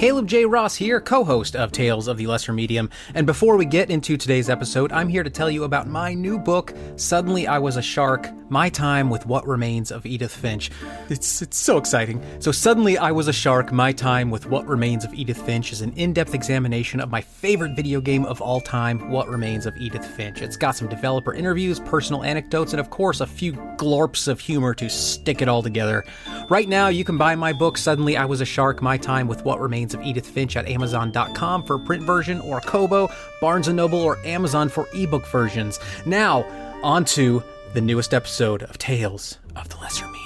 Caleb J. Ross here, co-host of Tales of the Lesser Medium, and before we get into today's episode, I'm here to tell you about my new book, Suddenly I Was a Shark, My Time with What Remains of Edith Finch. It's so exciting. So Suddenly I Was a Shark, My Time with What Remains of Edith Finch is an in-depth examination of my favorite video game of all time, What Remains of Edith Finch. It's got some developer interviews, personal anecdotes, and of course a few glorps of humor to stick it all together. Right now, you can buy my book, Suddenly I Was a Shark, My Time with What Remains of Edith Finch at Amazon.com for a print version, or Kobo, Barnes & Noble, or Amazon for ebook versions. Now, on to the newest episode of Tales of the Lesser Medium.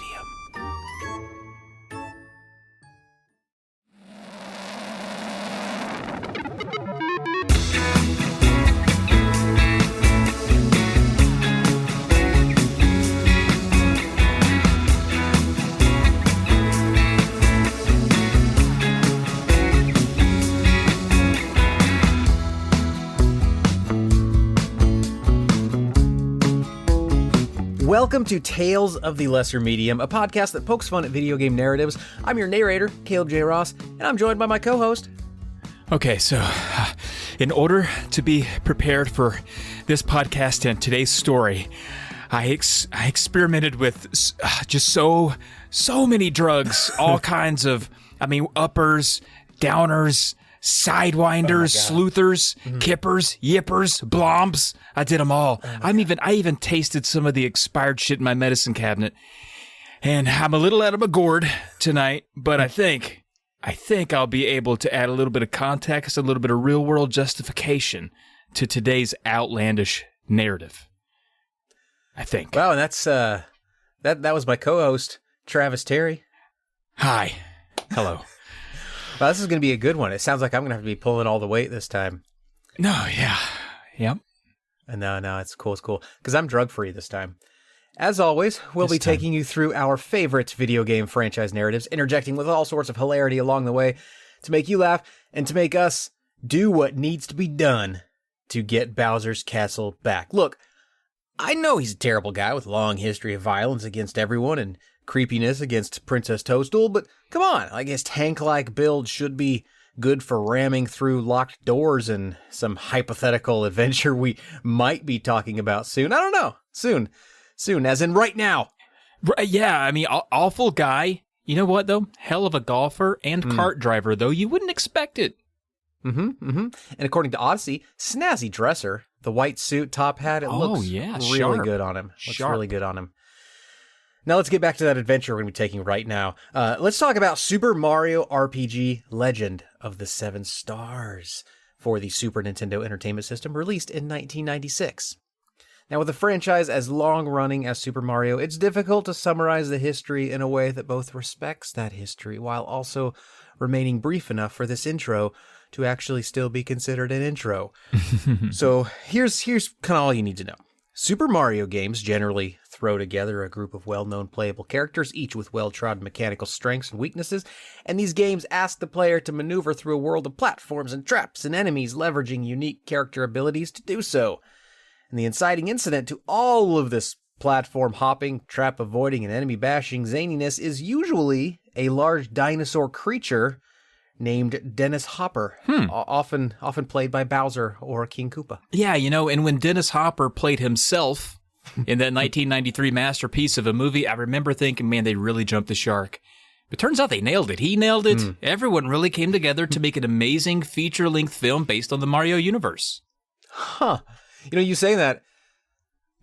Welcome to Tales of the Lesser Medium, a podcast that pokes fun at video game narratives. I'm your narrator, Caleb J. Ross, and I'm joined by my co-host. Okay, so in order to be prepared for this podcast and today's story, I experimented with just so many drugs, all kinds of, uppers, downers, sidewinders, sleuthers, kippers, yippers, blombs. I did them all. I even tasted some of the expired shit in my medicine cabinet. And I'm a little out of my gourd tonight, but I think I'll be able to add a little bit of context, a little bit of real world justification to today's outlandish narrative. I think. Wow, and that's that was my co-host, Travis Terry. Hi. Hello. Well, this is going to be a good one. It sounds like I'm going to have to be pulling all the weight this time. No, yeah. Yep. No, it's cool. Because I'm drug-free this time. As always, we'll be taking you through our favorite video game franchise narratives, interjecting with all sorts of hilarity along the way to make you laugh and to make us do what needs to be done to get Bowser's castle back. Look, I know he's a terrible guy with a long history of violence against everyone and creepiness against Princess Toadstool, but come on, his tank-like build should be good for ramming through locked doors in some hypothetical adventure we might be talking about soon. I don't know. Soon, as in right now. Yeah, awful guy. You know what, though? Hell of a golfer and cart driver, though. You wouldn't expect it. And according to Odyssey, snazzy dresser. The white suit, top hat, it looks really good on him. Looks really good on him. Now let's get back to that adventure we're going to be taking right now. Let's talk about Super Mario RPG Legend of the Seven Stars for the Super Nintendo Entertainment System, released in 1996. Now, with a franchise as long-running as Super Mario, it's difficult to summarize the history in a way that both respects that history while also remaining brief enough for this intro to actually still be considered an intro. So here's kind of all you need to know. Super Mario games generally throw together a group of well-known playable characters, each with well-trodden mechanical strengths and weaknesses, and these games ask the player to maneuver through a world of platforms and traps and enemies, leveraging unique character abilities to do so. And the inciting incident to all of this platform hopping, trap avoiding, and enemy bashing zaniness is usually a large dinosaur creature named Dennis Hopper, often played by Bowser or King Koopa. Yeah, and when Dennis Hopper played himself in that 1993 masterpiece of a movie, I remember thinking, man, they really jumped the shark. But turns out they nailed it. He nailed it. Everyone really came together to make an amazing feature-length film based on the Mario universe. Huh. You saying that,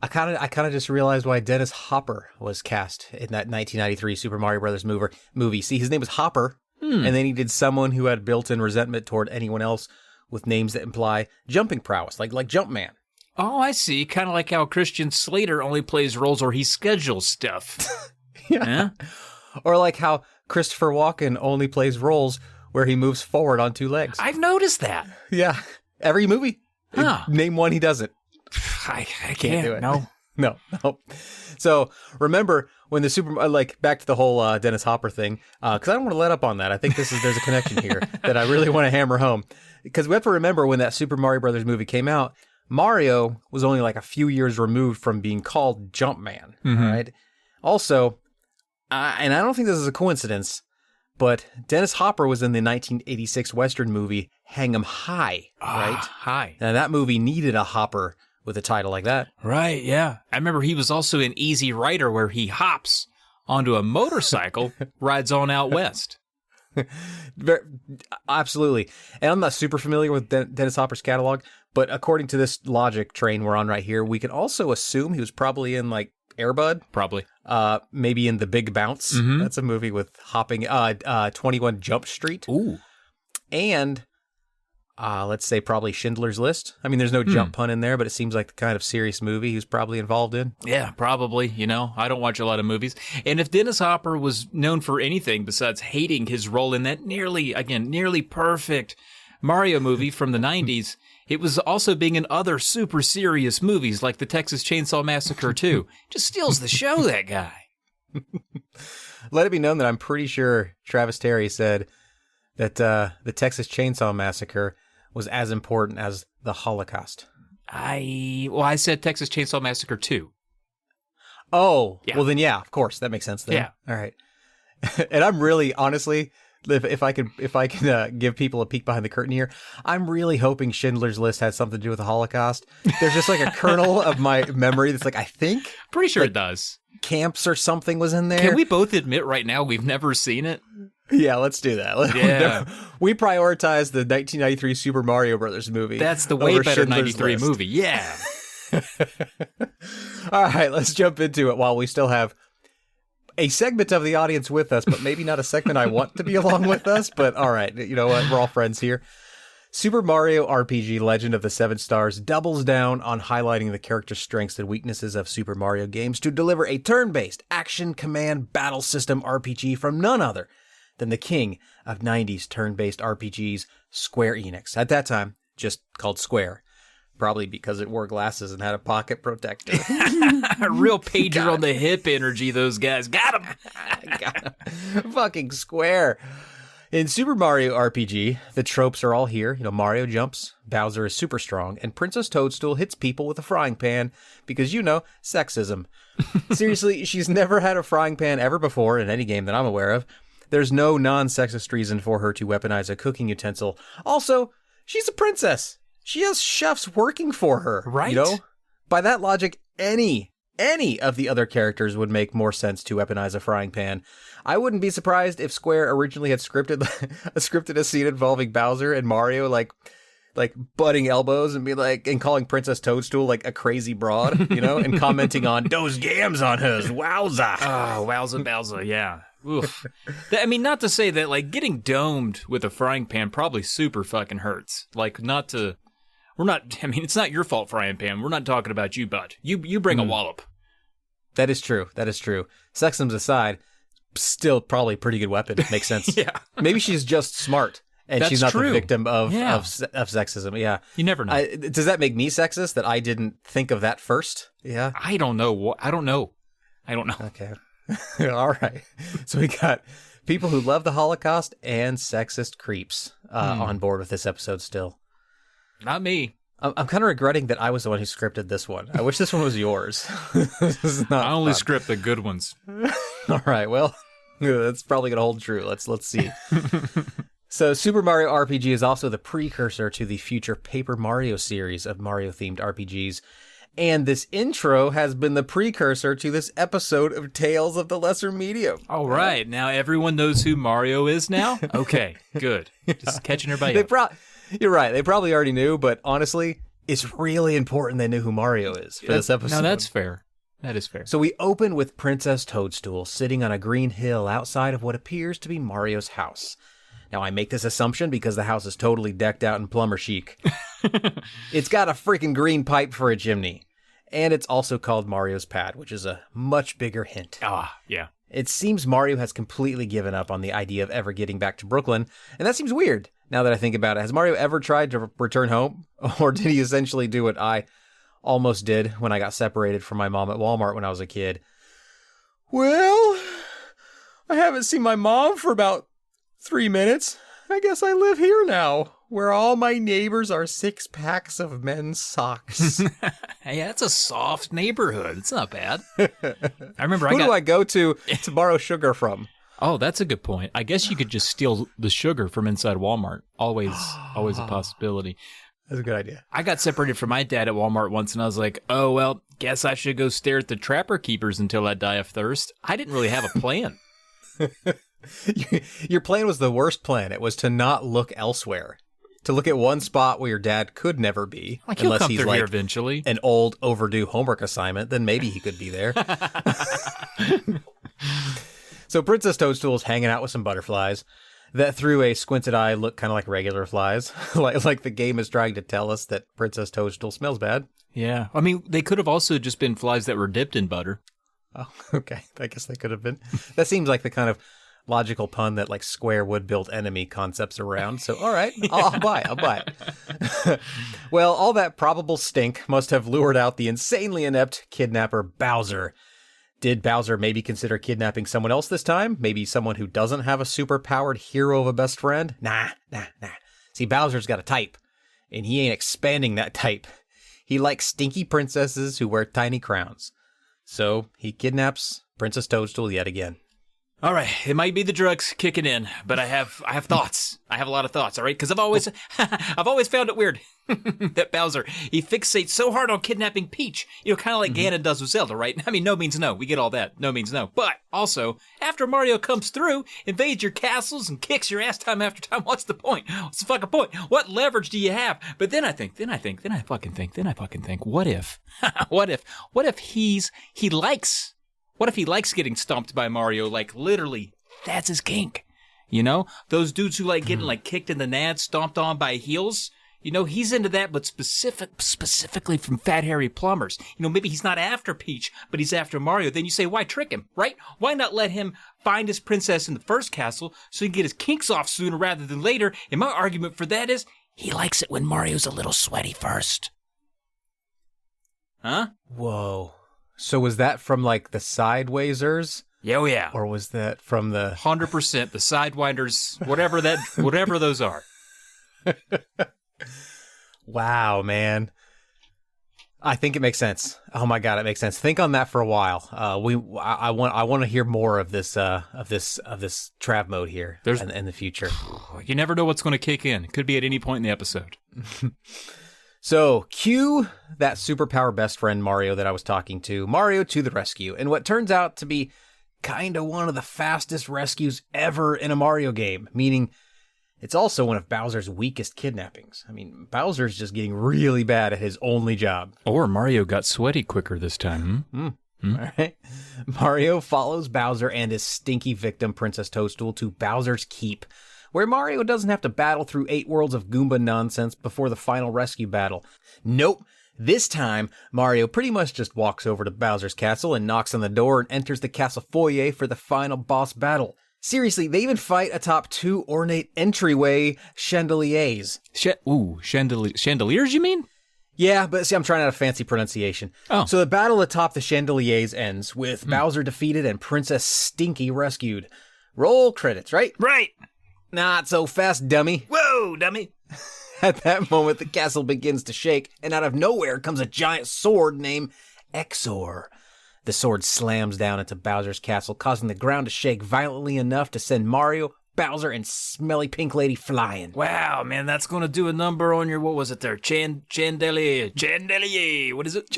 I kind of just realized why Dennis Hopper was cast in that 1993 Super Mario Brothers movie. See, his name was Hopper. And they needed someone who had built-in resentment toward anyone else with names that imply jumping prowess, like Jumpman. Oh, I see. Kind of like how Christian Slater only plays roles where he schedules stuff. Yeah. Or like how Christopher Walken only plays roles where he moves forward on two legs. I've noticed that. Yeah. Every movie. Name one he doesn't. I can't do it. No. So remember when the back to the whole Dennis Hopper thing, because I don't want to let up on that. I think there's a connection here that I really want to hammer home. Because we have to remember when that Super Mario Brothers movie came out, Mario was only like a few years removed from being called Jumpman. All right. Also, and I don't think this is a coincidence, But Dennis Hopper was in the 1986 Western movie Hang 'em High, right? High. And that movie needed a Hopper with a title like that. Right, yeah. I remember he was also in Easy Rider, where he hops onto a motorcycle, rides on out west. Absolutely. And I'm not super familiar with Dennis Hopper's catalog, but according to this logic train we're on right here, we can also assume he was probably in like Air Bud. Probably. Maybe in The Big Bounce. Mm-hmm. That's a movie with hopping, 21 Jump Street. Ooh. And let's say probably Schindler's List. I mean, there's no jump pun in there, but it seems like the kind of serious movie he was probably involved in. Yeah, probably. You know, I don't watch a lot of movies. And if Dennis Hopper was known for anything besides hating his role in that nearly perfect Mario movie from the 90s, it was also being in other super serious movies like the Texas Chainsaw Massacre 2. Just steals the show, that guy. Let it be known that I'm pretty sure Travis Terry said that the Texas Chainsaw Massacre was as important as the Holocaust. I said Texas Chainsaw Massacre 2. Oh, yeah. Well then, yeah, of course. That makes sense then. Yeah. All right. And I'm really, honestly, if I can give people a peek behind the curtain here, I'm really hoping Schindler's List has something to do with the Holocaust. There's just like a kernel of my memory that's like, I think. Pretty sure like, it does. Camps or something was in there. Can we both admit right now we've never seen it? Yeah, let's do that. Yeah. We prioritize the 1993 Super Mario Brothers movie. That's the way better 93 movie. Yeah. All right, let's jump into it while we still have a segment of the audience with us, but maybe not a segment I want to be along with us. But all right, you know what? We're all friends here. Super Mario RPG Legend of the Seven Stars doubles down on highlighting the character strengths and weaknesses of Super Mario games to deliver a turn-based action command battle system RPG from none other than the king of 90s turn-based RPGs, Square Enix. At that time, just called Square. Probably because it wore glasses and had a pocket protector. A real pager on the hip energy, those guys. Got him! Got him. Fucking Square. In Super Mario RPG, the tropes are all here. You know, Mario jumps, Bowser is super strong, and Princess Toadstool hits people with a frying pan because, you know, sexism. Seriously, she's never had a frying pan ever before in any game that I'm aware of. There's no non-sexist reason for her to weaponize a cooking utensil. Also, she's a princess. She has chefs working for her. Right. You know? By that logic, any of the other characters would make more sense to weaponize a frying pan. I wouldn't be surprised if Square originally had scripted a scene involving Bowser and Mario like butting elbows and calling Princess Toadstool like a crazy broad, you know, and commenting on those gams on hers. Wowza. Oh, wowza Bowser, yeah. Oof. I mean, not to say that like getting domed with a frying pan probably super fucking hurts. Like it's not your fault, frying pan. We're not talking about you, bud. You bring a wallop. That is true. Sexism aside, still probably a pretty good weapon. Makes sense. Yeah. Maybe she's just smart and she's not the victim of sexism. Yeah. You never know. Does that make me sexist that I didn't think of that first? Yeah. I don't know. Okay. All right. So we got people who love the Holocaust and sexist creeps on board with this episode still. Not me. I'm kind of regretting that I was the one who scripted this one. I wish this one was yours. This is not I only script the good ones. All right. Well, that's probably going to hold true. Let's see. So Super Mario RPG is also the precursor to the future Paper Mario series of Mario-themed RPGs. And this intro has been the precursor to this episode of Tales of the Lesser Medium. All right. Now everyone knows who Mario is now? Okay, good. Just catching everybody up. You're right. They probably already knew, but honestly, it's really important they knew who Mario is for this episode. No, that's fair. That is fair. So we open with Princess Toadstool sitting on a green hill outside of what appears to be Mario's house. Now, I make this assumption because the house is totally decked out in plumber chic. It's got a freaking green pipe for a chimney. And it's also called Mario's Pad, which is a much bigger hint. Ah, yeah. It seems Mario has completely given up on the idea of ever getting back to Brooklyn, and that seems weird now that I think about it. Has Mario ever tried to return home? Or did he essentially do what I almost did when I got separated from my mom at Walmart when I was a kid? Well, I haven't seen my mom for about 3 minutes. I guess I live here now, where all my neighbors are 6-packs of men's socks. Hey, that's a soft neighborhood. It's not bad. I remember Who do I go to borrow sugar from? Oh, that's a good point. I guess you could just steal the sugar from inside Walmart. Always a possibility. That's a good idea. I got separated from my dad at Walmart once, and I was like, oh, well, guess I should go stare at the Trapper Keepers until I die of thirst. I didn't really have a plan. Your plan was the worst plan. It was to not look elsewhere. To look at one spot where your dad could never be. Like, unless he's like here eventually. An old overdue homework assignment, then maybe he could be there. So Princess Toadstool's hanging out with some butterflies that through a squinted eye look kind of like regular flies. like the game is trying to tell us that Princess Toadstool smells bad. Yeah. I mean, they could have also just been flies that were dipped in butter. Oh, okay. I guess they could have been. That seems like the kind of logical pun that like Square would build enemy concepts around. So, all right, I'll buy it. Well, all that probable stink must have lured out the insanely inept kidnapper Bowser. Did Bowser maybe consider kidnapping someone else this time? Maybe someone who doesn't have a super-powered hero of a best friend? Nah. See, Bowser's got a type, and he ain't expanding that type. He likes stinky princesses who wear tiny crowns. So he kidnaps Princess Toadstool yet again. All right, it might be the drugs kicking in, but I have thoughts. I have a lot of thoughts, all right? Because I've always found it weird that Bowser, he fixates so hard on kidnapping Peach. You know, kind of like Ganon does with Zelda, right? I mean, no means no. We get all that. No means no. But also, after Mario comes through, invades your castles, and kicks your ass time after time, what's the point? What's the fucking point? What leverage do you have? But then I fucking think, what if What if he likes getting stomped by Mario? Like, literally, that's his kink. You know? Those dudes who like getting, like, kicked in the nads, stomped on by heels. You know, he's into that, but specifically from fat, hairy plumbers. You know, maybe he's not after Peach, but he's after Mario. Then you say, why trick him, right? Why not let him find his princess in the first castle so he can get his kinks off sooner rather than later? And my argument for that is, he likes it when Mario's a little sweaty first. Huh? Whoa. So was that from, like, the Sidewinders? Yeah, oh yeah. Or was that from the... 100%, the Sidewinders, whatever those are. Wow, man. I think it makes sense. Oh my God, it makes sense. Think on that for a while. I want to hear more of this Trav mode here in the future. You never know what's going to kick in. It could be at any point in the episode. So, cue that superpower best friend Mario that I was talking to. Mario to the rescue. And what turns out to be kind of one of the fastest rescues ever in a Mario game. Meaning, it's also one of Bowser's weakest kidnappings. I mean, Bowser's just getting really bad at his only job. Or Mario got sweaty quicker this time. All right. Mario follows Bowser and his stinky victim, Princess Toadstool, to Bowser's Keep, where Mario doesn't have to battle through 8 worlds of Goomba nonsense before the final rescue battle. Nope. This time, Mario pretty much just walks over to Bowser's castle and knocks on the door and enters the castle foyer for the final boss battle. Seriously, they even fight atop 2 ornate entryway chandeliers. Chandeliers, you mean? Yeah, but see, I'm trying out a fancy pronunciation. Oh. So the battle atop the chandeliers ends with Bowser defeated and Princess Stinky rescued. Roll credits, right? Right. Not so fast, dummy. Whoa, dummy. At that moment, the castle begins to shake, and out of nowhere comes a giant sword named Exor. The sword slams down into Bowser's castle, causing the ground to shake violently enough to send Mario, Bowser, and Smelly Pink Lady flying. Wow, man, that's going to do a number on your, what was it there? Chandelier. What is it?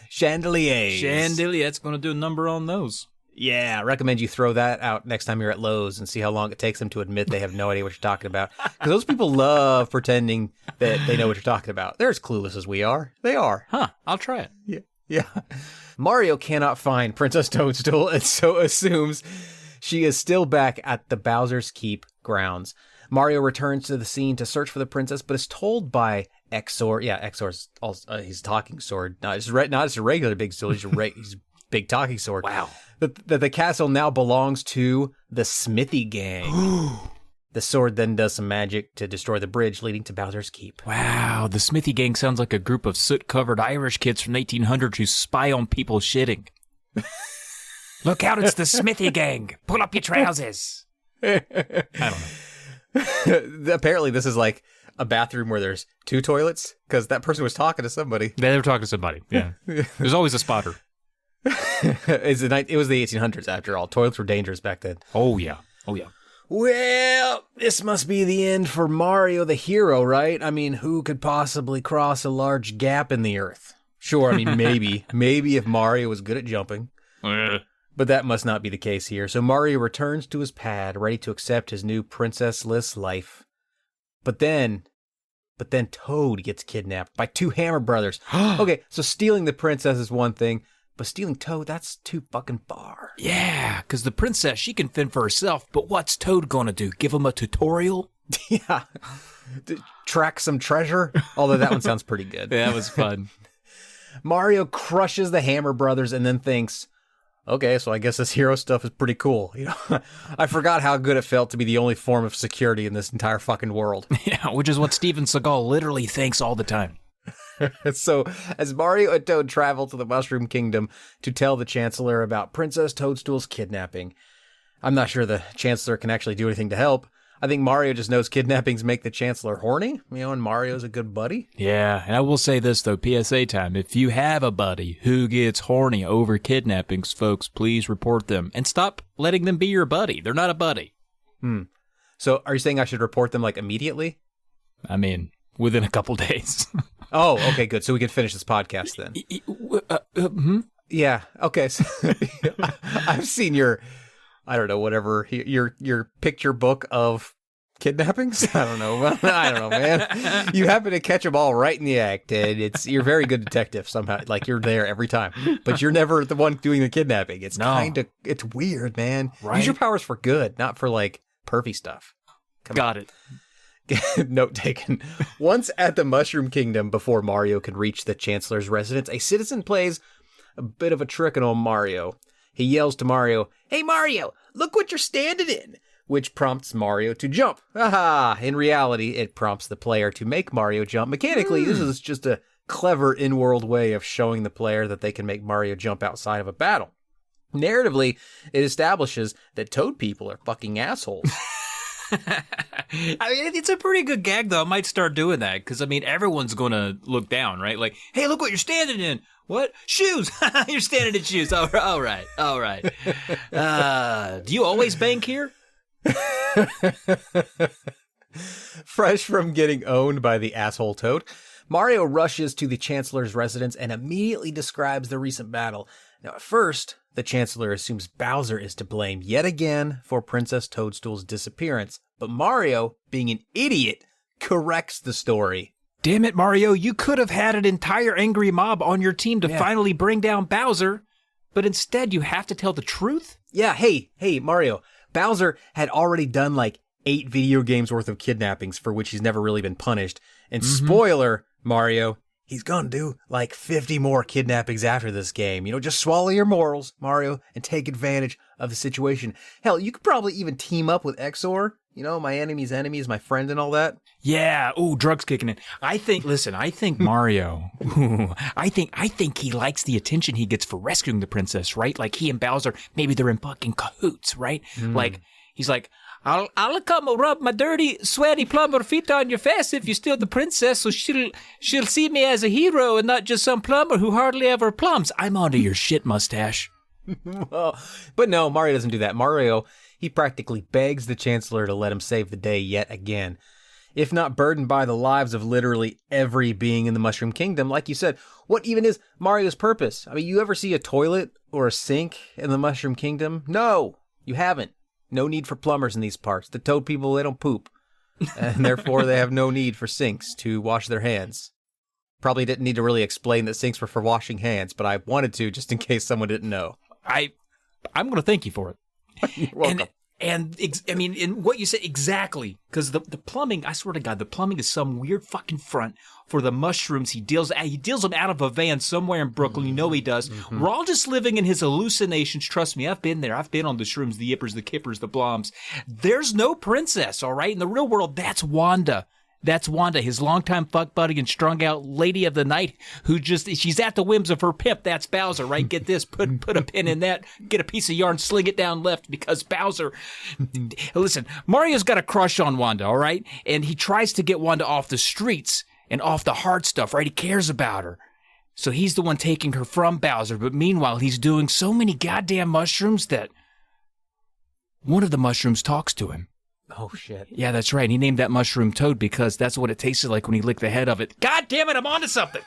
Chandeliers. Chandelier, that's going to do a number on those. Yeah, I recommend you throw that out next time you're at Lowe's and see how long it takes them to admit they have no idea what you're talking about. Because those people love pretending that they know what you're talking about. They're as clueless as we are. They are. Huh, I'll try it. Yeah. Mario cannot find Princess Toadstool and so assumes she is still back at the Bowser's Keep grounds. Mario returns to the scene to search for the princess, but is told by Exor. Yeah, Exor's also, he's a talking sword. Not just a regular big sword. He's a big talking sword. Wow. That the castle now belongs to the Smithy Gang. The sword then does some magic to destroy the bridge leading to Bowser's Keep. Wow, the Smithy Gang sounds like a group of soot-covered Irish kids from 1800 who spy on people shitting. Look out, it's the Smithy Gang. Pull up your trousers. I don't know. Apparently this is like a bathroom where there's 2 toilets, because that person was talking to somebody. They were talking to somebody, yeah. There's always a spotter. It was the 1800s, after all. Toilets were dangerous back then. Oh, yeah. Well, this must be the end for Mario the hero, right? I mean, who could possibly cross a large gap in the earth? Sure, I mean, maybe if Mario was good at jumping. But that must not be the case here. So Mario returns to his pad, ready to accept his new princessless life. But then Toad gets kidnapped by two Hammer brothers. Okay, so stealing the princess is one thing, but stealing Toad, that's too fucking far. Yeah, because the princess, she can fend for herself, but what's Toad gonna do? Give him a tutorial? Yeah. Track some treasure? Although that one sounds pretty good. Yeah, that was fun. Mario crushes the Hammer brothers and then thinks, okay, so I guess this hero stuff is pretty cool. You know, I forgot how good it felt to be the only form of security in this entire fucking world. Yeah, which is what Steven Seagal literally thinks all the time. So, as Mario and Toad travel to the Mushroom Kingdom to tell the Chancellor about Princess Toadstool's kidnapping, I'm not sure the Chancellor can actually do anything to help. I think Mario just knows kidnappings make the Chancellor horny, and Mario's a good buddy. Yeah, and I will say this, though, PSA time. If you have a buddy who gets horny over kidnappings, folks, please report them. And stop letting them be your buddy. They're not a buddy. So, are you saying I should report them, immediately? I mean, within a couple days. Oh, okay, good. So we can finish this podcast then. Yeah, okay. So, I've seen your picture book of kidnappings. I don't know, man. You happen to catch them all right in the act, and you're a very good detective somehow. You're there every time, but you're never the one doing the kidnapping. It's it's weird, man. Right? Use your powers for good, not for pervy stuff. Got it. Note taken. Once at the Mushroom Kingdom, before Mario can reach the Chancellor's residence, a citizen plays a bit of a trick on old Mario. He yells to Mario, "Hey Mario, look what you're standing in!" Which prompts Mario to jump. Aha! In reality, it prompts the player to make Mario jump. Mechanically, this is just a clever in-world way of showing the player that they can make Mario jump outside of a battle. Narratively, it establishes that Toad people are fucking assholes. I mean, it's a pretty good gag, though. I might start doing that, because, everyone's going to look down, right? Hey, look what you're standing in. What? Shoes! You're standing in shoes. All right. Do you always bank here? Fresh from getting owned by the asshole Toad, Mario rushes to the Chancellor's residence and immediately describes the recent battle. Now, at first, the Chancellor assumes Bowser is to blame yet again for Princess Toadstool's disappearance, but Mario, being an idiot, corrects the story. Damn it, Mario, you could have had an entire angry mob on your team to finally bring down Bowser, but instead you have to tell the truth? Yeah, hey, Mario, Bowser had already done 8 video games worth of kidnappings for which he's never really been punished, and spoiler, Mario, he's gonna do 50 more kidnappings after this game. Just swallow your morals, Mario, and take advantage of the situation. Hell, you could probably even team up with Exor. My enemy's enemy is my friend and all that. Yeah. Ooh, drugs kicking in. I think Mario, I think he likes the attention he gets for rescuing the princess, right? He and Bowser, maybe they're in fucking cahoots, right? He's like, I'll come rub my dirty, sweaty plumber feet on your face if you steal the princess, so she'll see me as a hero and not just some plumber who hardly ever plums. I'm onto your shit, mustache. Well, but no, Mario doesn't do that. Mario, he practically begs the Chancellor to let him save the day yet again. If not burdened by the lives of literally every being in the Mushroom Kingdom, like you said, what even is Mario's purpose? You ever see a toilet or a sink in the Mushroom Kingdom? No, you haven't. No need for plumbers in these parts. The Toad people, they don't poop. And therefore, they have no need for sinks to wash their hands. Probably didn't need to really explain that sinks were for washing hands, but I wanted to just in case someone didn't know. I'm going to thank you for it. You're welcome. And in what you said, exactly, because the plumbing, I swear to God, the plumbing is some weird fucking front for the mushrooms he deals them out of a van somewhere in Brooklyn. He does. Mm-hmm. We're all just living in his hallucinations. Trust me, I've been there. I've been on the shrooms, the yippers, the kippers, the bloms. There's no princess, all right? In the real world, that's Wanda. That's Wanda, his longtime fuck buddy and strung out lady of the night she's at the whims of her pimp. That's Bowser, right? Get this, put a pin in that, get a piece of yarn, sling it down left because Bowser, listen, Mario's got a crush on Wanda, all right? And he tries to get Wanda off the streets and off the hard stuff, right? He cares about her. So he's the one taking her from Bowser, but meanwhile he's doing so many goddamn mushrooms that one of the mushrooms talks to him. Oh, shit. Yeah, that's right. He named that mushroom Toad because that's what it tasted like when he licked the head of it. God damn it, I'm onto something!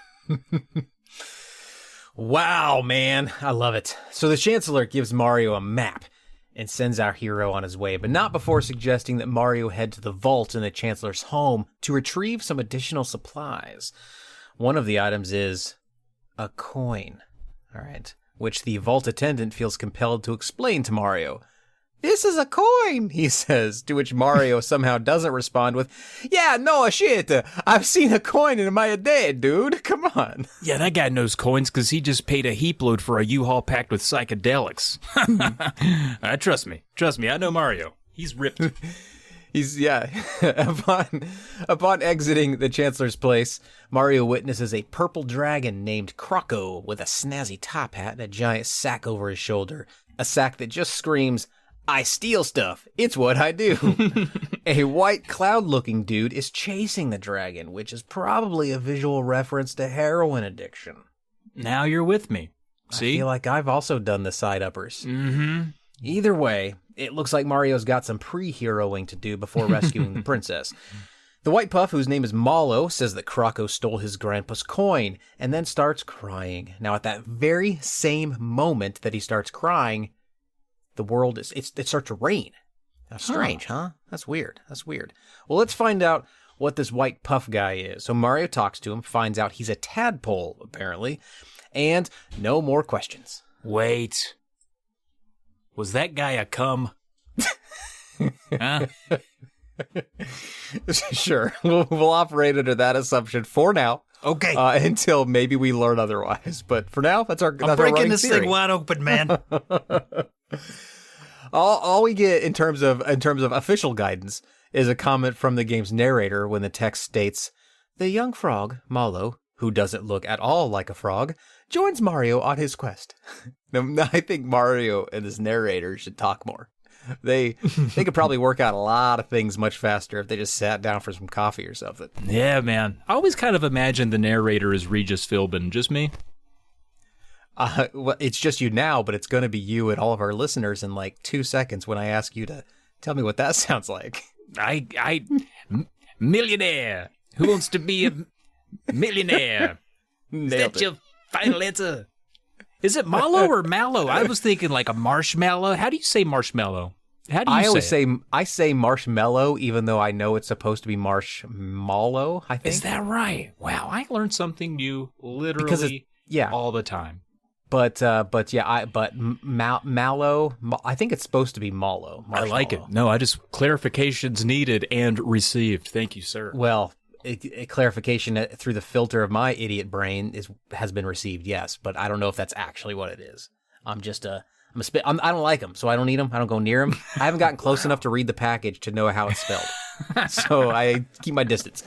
Wow, man. I love it. So the Chancellor gives Mario a map and sends our hero on his way, but not before suggesting that Mario head to the vault in the Chancellor's home to retrieve some additional supplies. One of the items is a coin. All right. Which the vault attendant feels compelled to explain to Mario. "This is a coin," he says, to which Mario somehow doesn't respond with, "Yeah, no shit, I've seen a coin in my day, dude, come on." Yeah, that guy knows coins because he just paid a heap load for a U-Haul packed with psychedelics. Trust me, I know Mario. He's ripped. Upon exiting the Chancellor's place, Mario witnesses a purple dragon named Croco with a snazzy top hat and a giant sack over his shoulder. A sack that just screams, "I steal stuff. It's what I do." A white cloud-looking dude is chasing the dragon, which is probably a visual reference to heroin addiction. Now you're with me. See? I feel like I've also done the side-uppers. Mm-hmm. Either way, it looks like Mario's got some pre-heroing to do before rescuing the princess. The white puff, whose name is Malo, says that Croco stole his grandpa's coin and then starts crying. Now, at that very same moment that he starts crying, the world it starts to rain. That's strange, huh? That's weird. Well, let's find out what this white puff guy is. So Mario talks to him, finds out he's a tadpole, apparently, and no more questions. Wait. Was that guy a cum? Huh? Sure. We'll operate under that assumption for now. Okay. Until maybe we learn otherwise. But for now, that's our I'm breaking this theory. thing wide open, man. All we get in terms of official guidance is a comment from the game's narrator when the text states, "The young frog, Malo, who doesn't look at all like a frog, joins Mario on his quest." Now, I think Mario and this narrator should talk more. They could probably work out a lot of things much faster if they just sat down for some coffee or something. Yeah, man. I always kind of imagined the narrator as Regis Philbin. Just me? Well, it's just you now, but it's going to be you and all of our listeners in like 2 seconds when I ask you to tell me what that sounds like. Millionaire. Who wants to be a millionaire? Is that your final answer? Is it Malo or Mallow? I was thinking like a marshmallow. How do you say marshmallow? How do you I say marshmallow, even though I know it's supposed to be marshmallow, I think. Is that right? Wow, I learned something new literally all the time. Mallow, I think it's supposed to be mallow. I like it. No, clarifications needed and received. Thank you, sir. Well, a clarification through the filter of my idiot brain has been received, yes, but I don't know if that's actually what it is. I don't like them, so I don't eat them. I don't go near them. I haven't gotten close enough to read the package to know how it's spelled, so I keep my distance.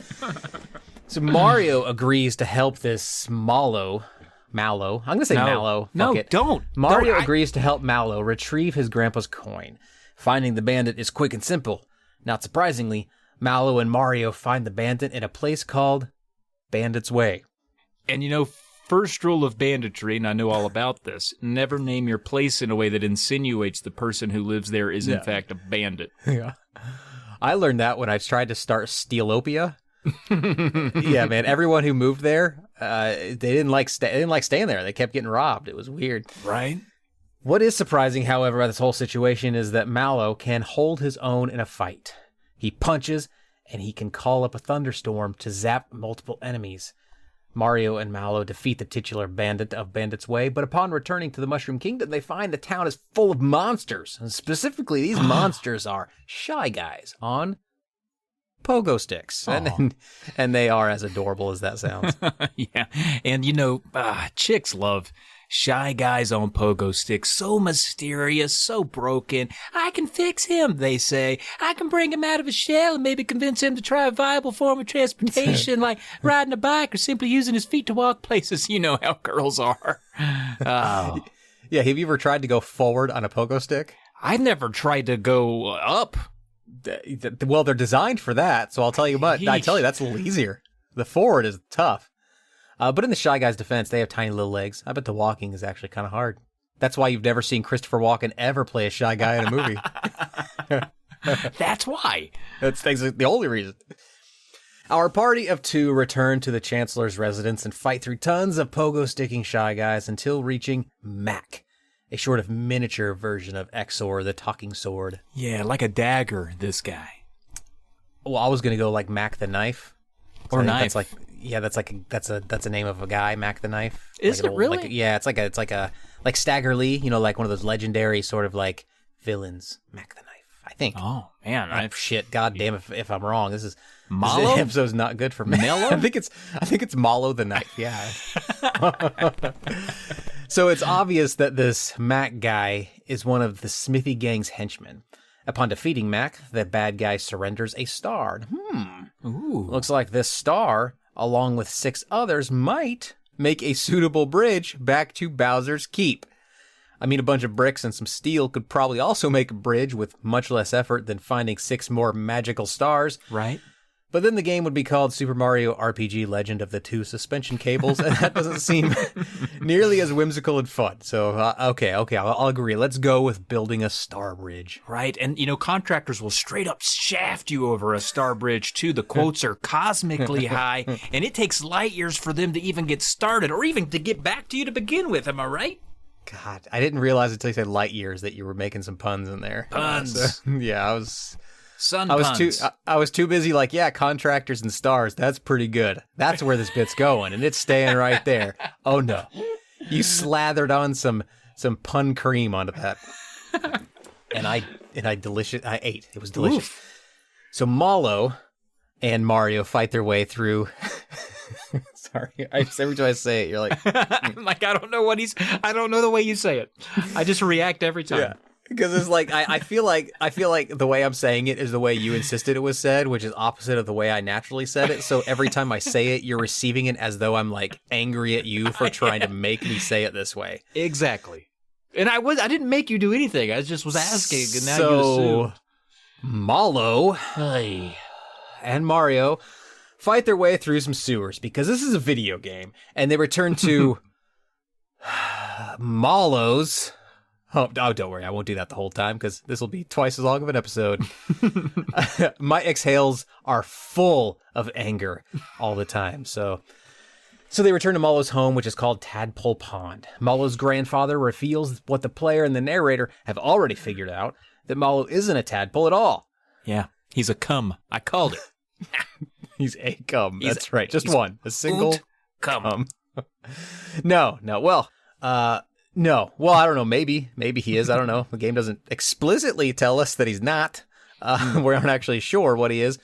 So Mario agrees to help this Mallow. I'm going to say Mallow. No, don't. Mario agrees to help Mallow retrieve his grandpa's coin. Finding the bandit is quick and simple. Not surprisingly, Mallow and Mario find the bandit in a place called Bandit's Way. And first rule of banditry, and I know all about this, never name your place in a way that insinuates the person who lives there is in fact a bandit. Yeah. I learned that when I tried to start Steelopia. Yeah, man. Everyone who moved there, they didn't like staying there. They kept getting robbed. It was weird. Right. What is surprising, however, about this whole situation is that Mallow can hold his own in a fight. He punches, and he can call up a thunderstorm to zap multiple enemies. Mario and Mallow defeat the titular bandit of Bandit's Way, but upon returning to the Mushroom Kingdom, they find the town is full of monsters. And specifically, these monsters are Shy Guys on pogo sticks. And they are as adorable as that sounds. Yeah. And, chicks love Shy Guys on pogo sticks. So mysterious, so broken. I can fix him, they say. I can bring him out of his shell and maybe convince him to try a viable form of transportation like riding a bike or simply using his feet to walk places. You know how girls are. Oh. Yeah, have you ever tried to go forward on a pogo stick? I've never tried to go up. Well, they're designed for that, so I'll tell you what. I tell you, that's a little easier. The forward is tough. But in the Shy Guys' defense, they have tiny little legs. I bet the walking is actually kind of hard. That's why you've never seen Christopher Walken ever play a shy guy in a movie. That's why. That's the only reason. Our party of 2 return to the Chancellor's residence and fight through tons of pogo-sticking Shy Guys until reaching Mac, a sort of miniature version of Exor, the talking sword. Yeah, like a dagger, this guy. Well, I was going to go like Mac the Knife. Or Knife. That's a name of a guy, Mac the Knife. Is it really? It's like Stagger Lee, like one of those legendary sort of like villains, Mac the Knife, I think. Oh, man. Shit, goddamn if I'm wrong. This Mallow? episode's not good for me. Mellow? I think it's Mallow the Knife, yeah. So it's obvious that this Mac guy is one of the Smithy gang's henchmen. Upon defeating Mac, the bad guy surrenders a star. Ooh. Looks like this star, along with 6 others, might make a suitable bridge back to Bowser's Keep. I mean, a bunch of bricks and some steel could probably also make a bridge with much less effort than finding 6 more magical stars. Right. But then the game would be called Super Mario RPG Legend of the 2 Suspension Cables, and that doesn't seem nearly as whimsical and fun. So, okay, I'll agree. Let's go with building a star bridge. Right, and, contractors will straight up shaft you over a star bridge, too. The quotes are cosmically high, and it takes light years for them to even get started, or even to get back to you to begin with. Am I right? God, I didn't realize until you said light years that you were making some puns in there. Puns. Yeah, I was too busy like, yeah, contractors and stars, that's pretty good. That's where this bit's going, and it's staying right there. Oh no. You slathered on some pun cream onto that. And I ate. It was delicious. Oof. So Mallow and Mario fight their way through. Sorry, every time I say it, you're like, I'm like, I don't know the way you say it. I just react every time. Yeah. Because it's like I feel like the way I'm saying it is the way you insisted it was said, which is opposite of the way I naturally said it. So every time I say it, you're receiving it as though I'm like angry at you for trying to make me say it this way. Exactly. And I didn't make you do anything. I just was asking, and now you assume. Mallow and Mario fight their way through some sewers because this is a video game, and they return to Mallow's. Oh, don't worry. I won't do that the whole time because this will be twice as long of an episode. My exhales are full of anger all the time. So they return to Mallow's home, which is called Tadpole Pond. Mallow's grandfather reveals what the player and the narrator have already figured out, that Mallow isn't a tadpole at all. Yeah, he's a cum. I called it. He's a cum. That's right. Just one. A single cum. No. Well, no. Well, I don't know. Maybe he is. I don't know. The game doesn't explicitly tell us that he's not. We aren't actually sure what he is.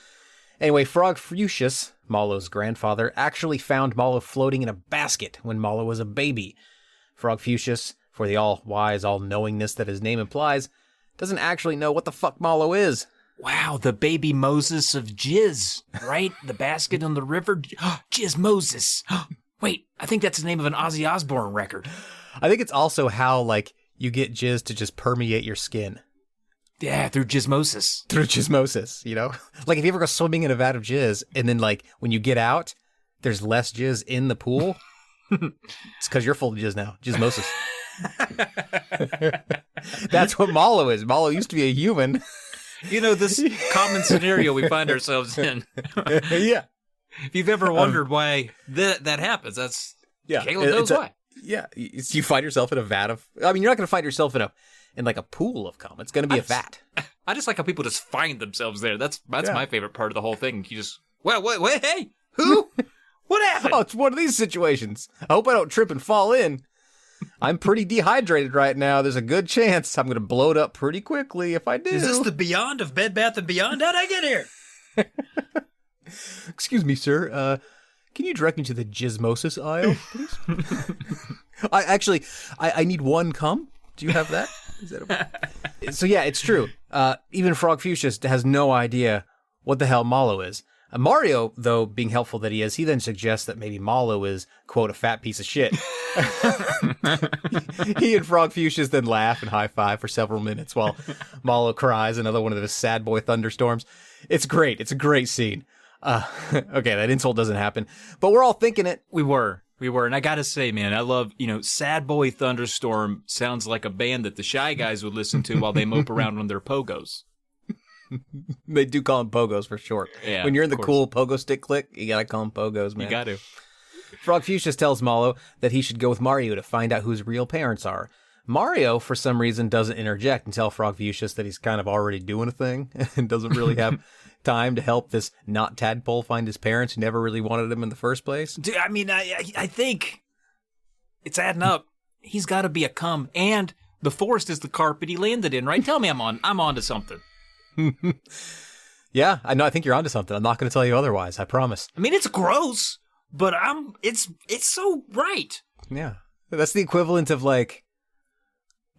Anyway, Frog Fuchsius, Mallow's grandfather, actually found Mallow floating in a basket when Mallow was a baby. Frog Fuchsius, for the all-wise, all-knowingness that his name implies, doesn't actually know what the fuck Mallow is. Wow, the baby Moses of Jizz, right? The basket on the river. Jizz Moses. Wait, I think that's the name of an Ozzy Osbourne record. I think it's also how, like, you get jizz to just permeate your skin. Yeah, through gizmosis. Through gizmosis, you know? Like, if you ever go swimming in a vat of jizz, and then, like, when you get out, there's less jizz in the pool, it's because you're full of jizz now. Gizmosis. That's what Mallow is. Mallow used to be a human. You know, this common scenario we find ourselves in. Yeah. If you've ever wondered why that happens, that's... Yeah. Caleb knows why. Yeah. You find yourself in a vat of... I mean, you're not going to find yourself in like a pool of cum. It's going to be a vat. I just like how people just find themselves there. That's my favorite part of the whole thing. You just... Wait, hey, who? What happened? Oh, it's one of these situations. I hope I don't trip and fall in. I'm pretty dehydrated right now. There's a good chance I'm going to bloat up pretty quickly if I do. Is this the Beyond of Bed Bath & Beyond? How'd I get here? Excuse me, sir. Can you direct me to the gizmosis aisle, please? I need one cum. Do you have that? Is that okay? So yeah, it's true. Even Frog Fuchsius has no idea what the hell Mallow is. Mario, though, being helpful that he is, he then suggests that maybe Mallow is, quote, a fat piece of shit. He and Frog Fuchsius then laugh and high-five for several minutes while Mallow cries, another one of those sad boy thunderstorms. It's great. It's a great scene. Okay, that insult doesn't happen. But we're all thinking it. We were. We were, and I gotta say, man, I love, Sad Boy Thunderstorm sounds like a band that the Shy Guys would listen to while they mope around on their pogos. They do call them pogos for short. Yeah, when you're in the cool pogo stick clique, you gotta call them pogos, man. You got to. Frogfucius tells Mallow that he should go with Mario to find out who his real parents are. Mario, for some reason, doesn't interject and tell Frogfucius that he's kind of already doing a thing and doesn't really have time to help this not tadpole find his parents who never really wanted him in the first place. Dude, I mean, I think it's adding up. He's got to be a cum, and the forest is the carpet he landed in, right? Tell me I'm onto something. Yeah, I know. I think you're onto something. I'm not going to tell you otherwise. I promise. I mean, it's gross, but it's so right. Yeah, that's the equivalent of like,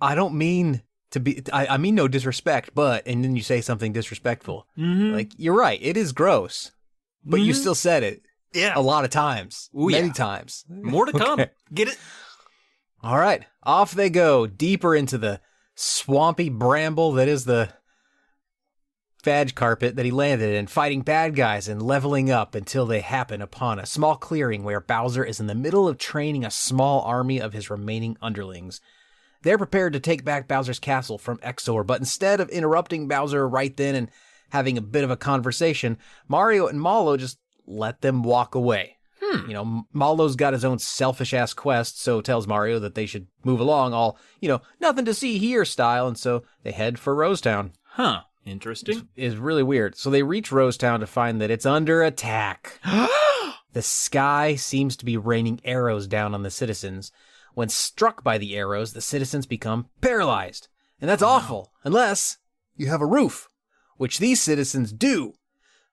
I don't mean to be, I mean no disrespect, but, and then you say something disrespectful. Mm-hmm. Like, you're right, it is gross, but you still said it. Yeah. A lot of times. Ooh, many times. More to come. Get it? All right, off they go, deeper into the swampy bramble that is the fadge carpet that he landed in, fighting bad guys and leveling up until they happen upon a small clearing where Bowser is in the middle of training a small army of his remaining underlings. They're prepared to take back Bowser's castle from Exor, but instead of interrupting Bowser right then and having a bit of a conversation, Mario and Mallow just let them walk away. Mallow's got his own selfish-ass quest, so tells Mario that they should move along all, nothing to see here style, and so they head for Rosetown. Huh. Interesting. It's really weird. So they reach Rosetown to find that it's under attack. The sky seems to be raining arrows down on the citizens. When struck by the arrows, the citizens become paralyzed. And that's awful, unless you have a roof, which these citizens do.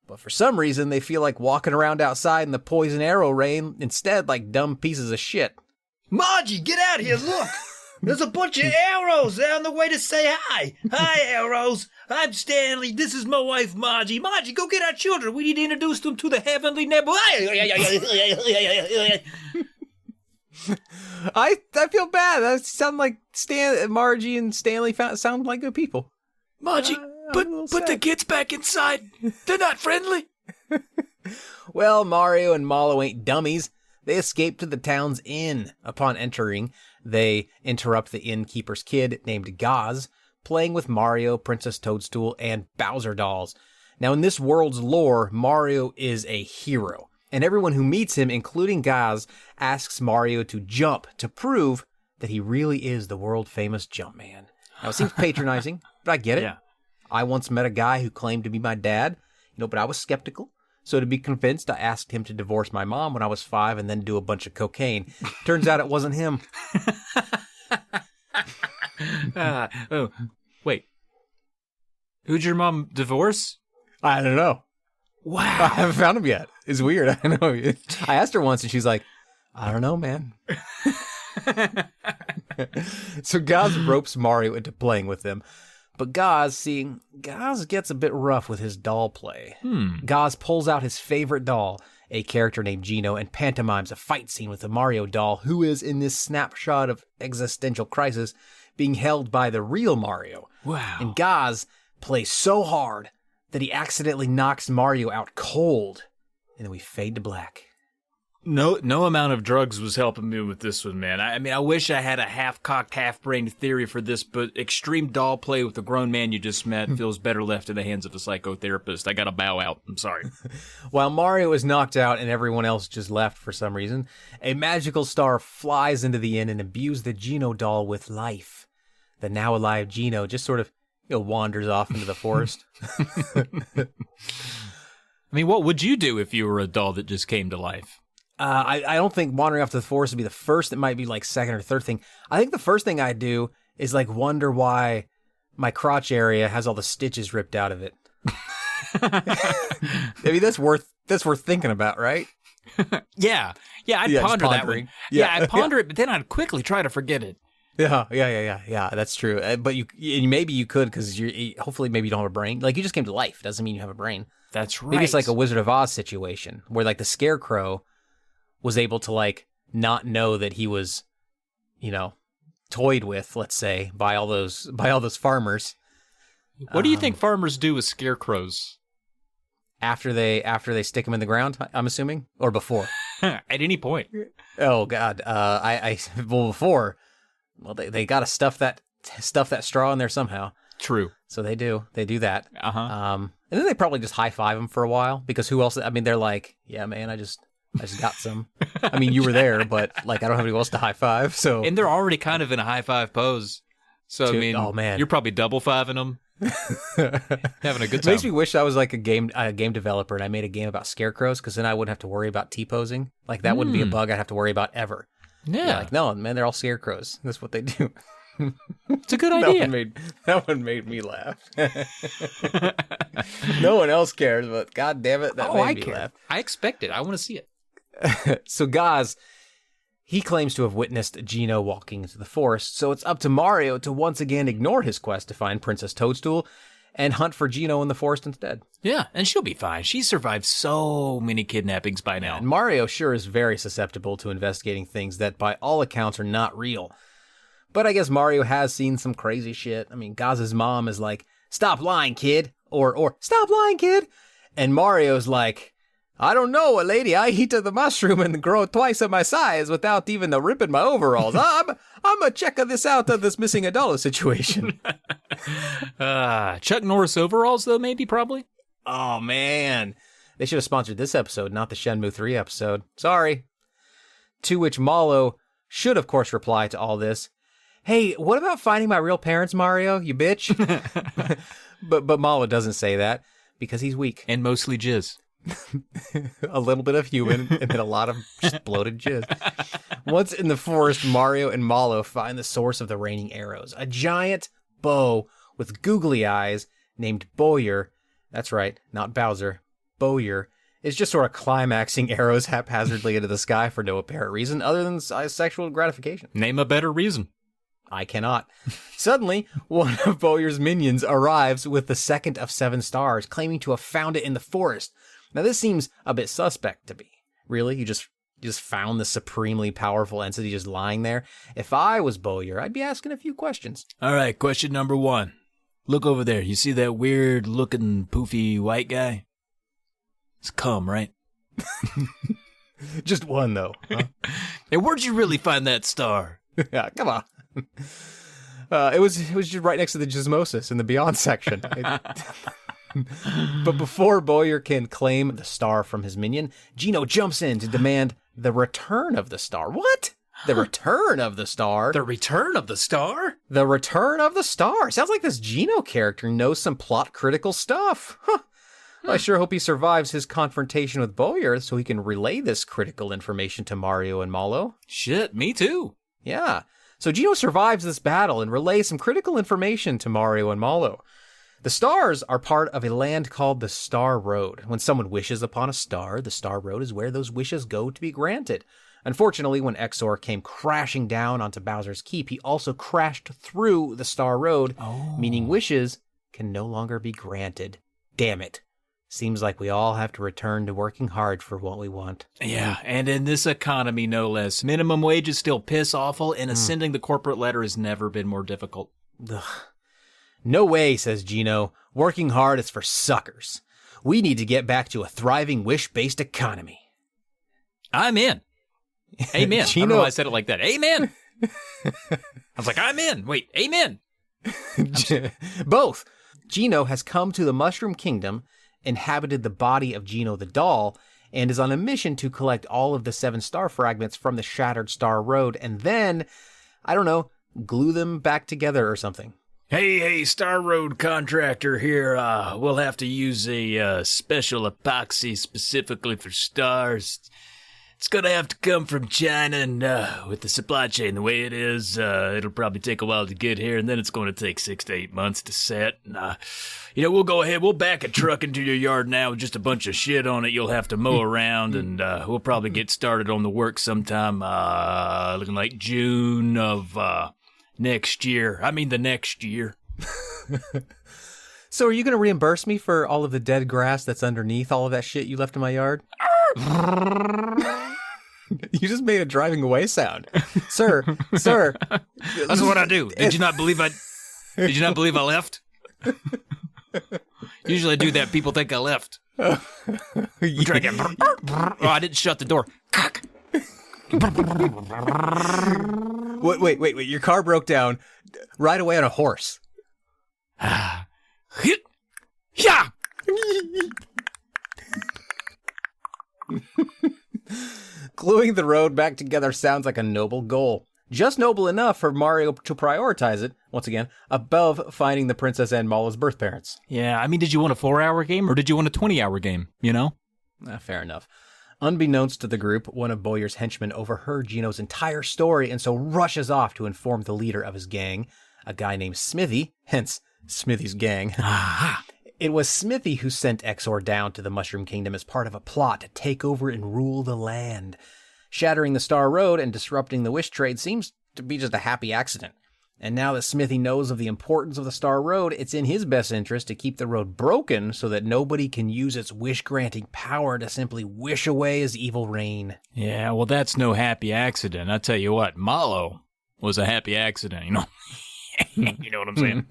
But for some reason, they feel like walking around outside in the poison arrow rain instead like dumb pieces of shit. Margie, get out here, look! There's a bunch of arrows. They're on the way to say hi. Hi, arrows. I'm Stanley. This is my wife, Margie. Margie, go get our children. We need to introduce them to the heavenly nebula. I feel bad. That sound like Margie and Stanley sound like good people. Margie, put the kids back inside. They're not friendly. Well, Mario and Mallow ain't dummies. They escape to the town's inn. Upon entering, they interrupt the innkeeper's kid named Gaz, playing with Mario, Princess Toadstool, and Bowser dolls. Now, in this world's lore, Mario is a hero, and everyone who meets him, including Gaz, asks Mario to jump to prove that he really is the world-famous Jumpman. Now, it seems patronizing, but I get it. Yeah. I once met a guy who claimed to be my dad, but I was skeptical. So to be convinced, I asked him to divorce my mom when I was 5 and then do a bunch of cocaine. Turns out it wasn't him. Wait. Who'd your mom divorce? I don't know. Wow. I haven't found him yet. It's weird. I know. I asked her once and she's like, I don't know, man. So Gaz ropes Mario into playing with him. But Gaz gets a bit rough with his doll play. Gaz pulls out his favorite doll, a character named Gino, and pantomimes a fight scene with the Mario doll, who is, in this snapshot of existential crisis, being held by the real Mario. Wow. And Gaz plays so hard that he accidentally knocks Mario out cold. And then we fade to black. No amount of drugs was helping me with this one, man. I mean, I wish I had a half-cocked, half-brained theory for this, but extreme doll play with the grown man you just met feels better left in the hands of a psychotherapist. I gotta bow out. I'm sorry. While Mario is knocked out and everyone else just left for some reason, a magical star flies into the inn and imbues the Gino doll with life. The now-alive Gino just sort of wanders off into the forest. I mean, what would you do if you were a doll that just came to life? I don't think wandering off to the forest would be the first. It might be like second or third thing. I think the first thing I'd do is like wonder why my crotch area has all the stitches ripped out of it. I mean, that's worth thinking about, right? Yeah, I'd ponder that one. Yeah, I'd ponder it, but then I'd quickly try to forget it. Yeah. That's true. But maybe you could because hopefully maybe you don't have a brain. Like you just came to life. Doesn't mean you have a brain. That's right. Maybe it's like a Wizard of Oz situation where like the Scarecrow was able to like not know that he was, toyed with, let's say, by all those farmers. What do you think farmers do with scarecrows? After they stick them in the ground, I'm assuming, or before? At any point. Oh God. Before, they got to stuff that straw in there somehow. True. So they do that. Uh-huh. And then they probably just high five him for a while because who else? I mean, they're like, yeah, man, I just got some. I mean, you were there, but like, I don't have anyone else to high five. So, and they're already kind of in a high five pose. So, I mean, oh man, you're probably double fiving them. Having a good time. Makes me wish I was like a game developer and I made a game about scarecrows because then I wouldn't have to worry about T-posing. Like that wouldn't be a bug I'd have to worry about ever. Yeah. Like, no, man, they're all scarecrows. That's what they do. It's a good idea. That one made me laugh. No one else cares, but God damn it, that made me laugh. I expect it. I want to see it. So Gaz, he claims to have witnessed Gino walking into the forest, so it's up to Mario to once again ignore his quest to find Princess Toadstool and hunt for Gino in the forest instead. Yeah, and she'll be fine. She's survived so many kidnappings by now. And Mario sure is very susceptible to investigating things that by all accounts are not real. But I guess Mario has seen some crazy shit. I mean, Gaz's mom is like, "Stop lying, kid," or "Stop lying, kid," and Mario's like, "I don't know, lady. I eat the mushroom and grow twice of my size without even ripping my overalls. I'm a check of this out of this missing $1 situation." Chuck Norris overalls, though, maybe, probably? Oh, man. They should have sponsored this episode, not the Shenmue 3 episode. Sorry. To which Malo should, of course, reply to all this. "Hey, what about finding my real parents, Mario, you bitch?" But Malo doesn't say that because he's weak. And mostly jizz. A little bit of human and then a lot of just bloated jizz. Once in the forest, Mario and Malo find the source of the raining arrows. A giant bow with googly eyes named Bowyer. That's right, not Bowser. Bowyer is just sort of climaxing arrows haphazardly into the sky for no apparent reason other than sexual gratification. Name a better reason. I cannot. Suddenly, one of Bowyer's minions arrives with the second of 7 stars, claiming to have found it in the forest. Now, this seems a bit suspect to me. Really? You just found the supremely powerful entity just lying there? If I was Bowyer, I'd be asking a few questions. All right, question number 1. Look over there. You see that weird-looking, poofy white guy? It's cum, right? Just one, though. Huh? Hey, where'd you really find that star? Yeah, come on. It was just right next to the Gizmosis in the Beyond section. But before Bowyer can claim the star from his minion, Gino jumps in to demand the return of the star. What? The return of the star? The return of the star? The return of the star. Sounds like this Gino character knows some plot-critical stuff. Huh. Well, I sure hope he survives his confrontation with Bowyer so he can relay this critical information to Mario and Malo. Shit, me too. Yeah. So Gino survives this battle and relays some critical information to Mario and Malo. The stars are part of a land called the Star Road. When someone wishes upon a star, the Star Road is where those wishes go to be granted. Unfortunately, when Exor came crashing down onto Bowser's Keep, he also crashed through the Star Road, meaning wishes can no longer be granted. Damn it. Seems like we all have to return to working hard for what we want. Yeah, and in this economy, no less. Minimum wage is still piss awful, and ascending the corporate ladder has never been more difficult. Ugh. No way, says Gino. Working hard is for suckers. We need to get back to a thriving wish-based economy. I'm in. Amen. Gino, I don't know why I said it like that. Amen. I was like, I'm in. Wait, amen. Both. Gino has come to the Mushroom Kingdom, inhabited the body of Gino the doll, and is on a mission to collect all of the 7 star fragments from the shattered Star Road and then, I don't know, glue them back together or something. Hey, Star Road contractor here. We'll have to use a special epoxy specifically for stars. It's gonna have to come from China, and with the supply chain the way it is, it'll probably take a while to get here, and then it's going to take 6 to 8 months to set. And, we'll go ahead. We'll back a truck into your yard now with just a bunch of shit on it you'll have to mow around, and we'll probably get started on the work sometime, looking like June of next year. I mean the next year. So are you going to reimburse me for all of the dead grass that's underneath all of that shit you left in my yard? You just made a driving away sound. Sir. That's what I do. Did you not believe I left? Usually I do that. People think I left. Oh, I didn't shut the door. Wait. Your car broke down. Ride away on a horse. Yeah. Gluing the road back together sounds like a noble goal. Just noble enough for Mario to prioritize it, once again, above finding the Princess and Mala's birth parents. Yeah, I mean, did you want a 4-hour game or did you want a 20-hour game, you know? Fair enough. Unbeknownst to the group, one of Bowyer's henchmen overheard Gino's entire story and so rushes off to inform the leader of his gang, a guy named Smithy, hence Smithy's gang. It was Smithy who sent Exor down to the Mushroom Kingdom as part of a plot to take over and rule the land. Shattering the Star Road and disrupting the wish trade seems to be just a happy accident. And now that Smithy knows of the importance of the Star Road, it's in his best interest to keep the road broken so that nobody can use its wish-granting power to simply wish away his evil reign. Yeah, well, that's no happy accident. I tell you what, Malo was a happy accident, you know? You know what I'm saying?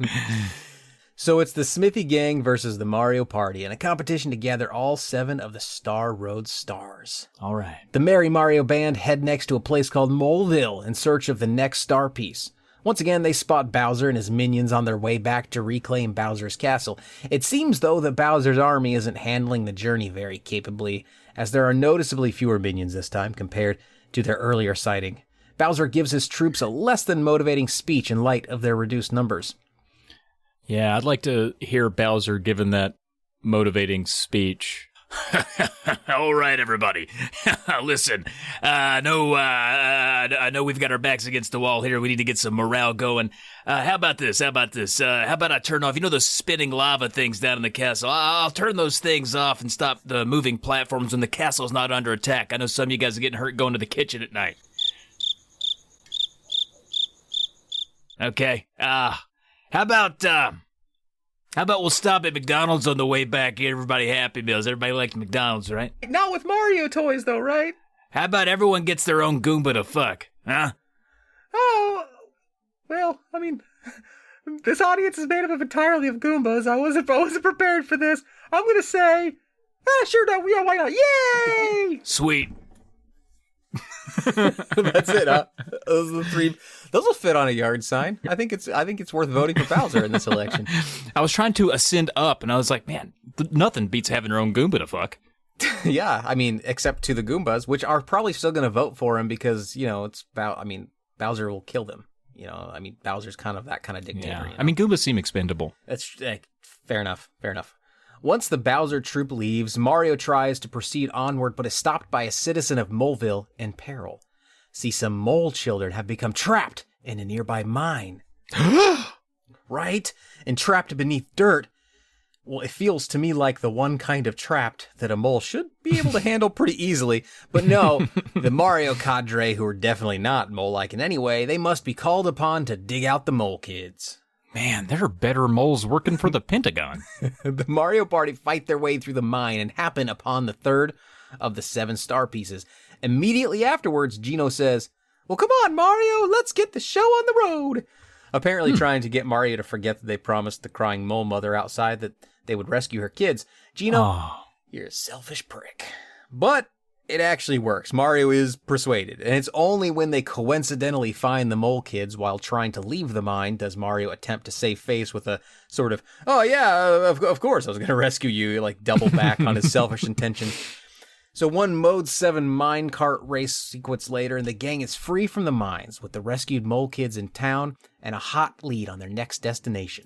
So it's the Smithy gang versus the Mario Party in a competition to gather all 7 of the Star Road stars. All right. The Merry Mario Band head next to a place called Moleville in search of the next star piece. Once again, they spot Bowser and his minions on their way back to reclaim Bowser's castle. It seems, though, that Bowser's army isn't handling the journey very capably, as there are noticeably fewer minions this time compared to their earlier sighting. Bowser gives his troops a less than motivating speech in light of their reduced numbers. Yeah, I'd like to hear Bowser giving that motivating speech. All right, everybody. Listen, I know we've got our backs against the wall here. We need to get some morale going. How about this? How about I turn off, those spinning lava things down in the castle? I'll turn those things off and stop the moving platforms when the castle's not under attack. I know some of you guys are getting hurt going to the kitchen at night. Okay, How about we'll stop at McDonald's on the way back, get everybody Happy Meals. Everybody likes McDonald's, right? Not with Mario toys, though, right? How about everyone gets their own Goomba to fuck, huh? Oh, well, I mean, this audience is made up entirely of Goombas. I wasn't prepared for this. I'm gonna say, sure, no, yeah, why not? Yay! Sweet. That's it, huh? Those are the 3. Those will fit on a yard sign. I think it's worth voting for Bowser in this election. I was trying to ascend up, and I was like, man, nothing beats having your own Goomba to fuck. Yeah, I mean, except to the Goombas, which are probably still going to vote for him because, Bowser will kill them. Bowser's kind of that kind of dictator. Yeah. Goombas seem expendable. That's fair enough. Once the Bowser troop leaves, Mario tries to proceed onward, but is stopped by a citizen of Moleville in peril. See, some mole children have become trapped in a nearby mine. Right? And trapped beneath dirt. Well, it feels to me like the one kind of trapped that a mole should be able to handle pretty easily. But no, the Mario cadre, who are definitely not mole-like in any way, they must be called upon to dig out the mole kids. Man, there are better moles working for the Pentagon. The Mario Party fight their way through the mine and happen upon the 3rd of the 7 star pieces. Immediately afterwards, Gino says, "Well, come on, Mario, let's get the show on the road." Apparently trying to get Mario to forget that they promised the crying mole mother outside that they would rescue her kids. Gino, you're a selfish prick. But it actually works. Mario is persuaded, and it's only when they coincidentally find the mole kids while trying to leave the mine does Mario attempt to save face with a sort of, "Oh yeah, of course I was going to rescue you," like double back on his selfish intentions. So one Mode 7 minecart race sequence later, and the gang is free from the mines with the rescued mole kids in town and a hot lead on their next destination,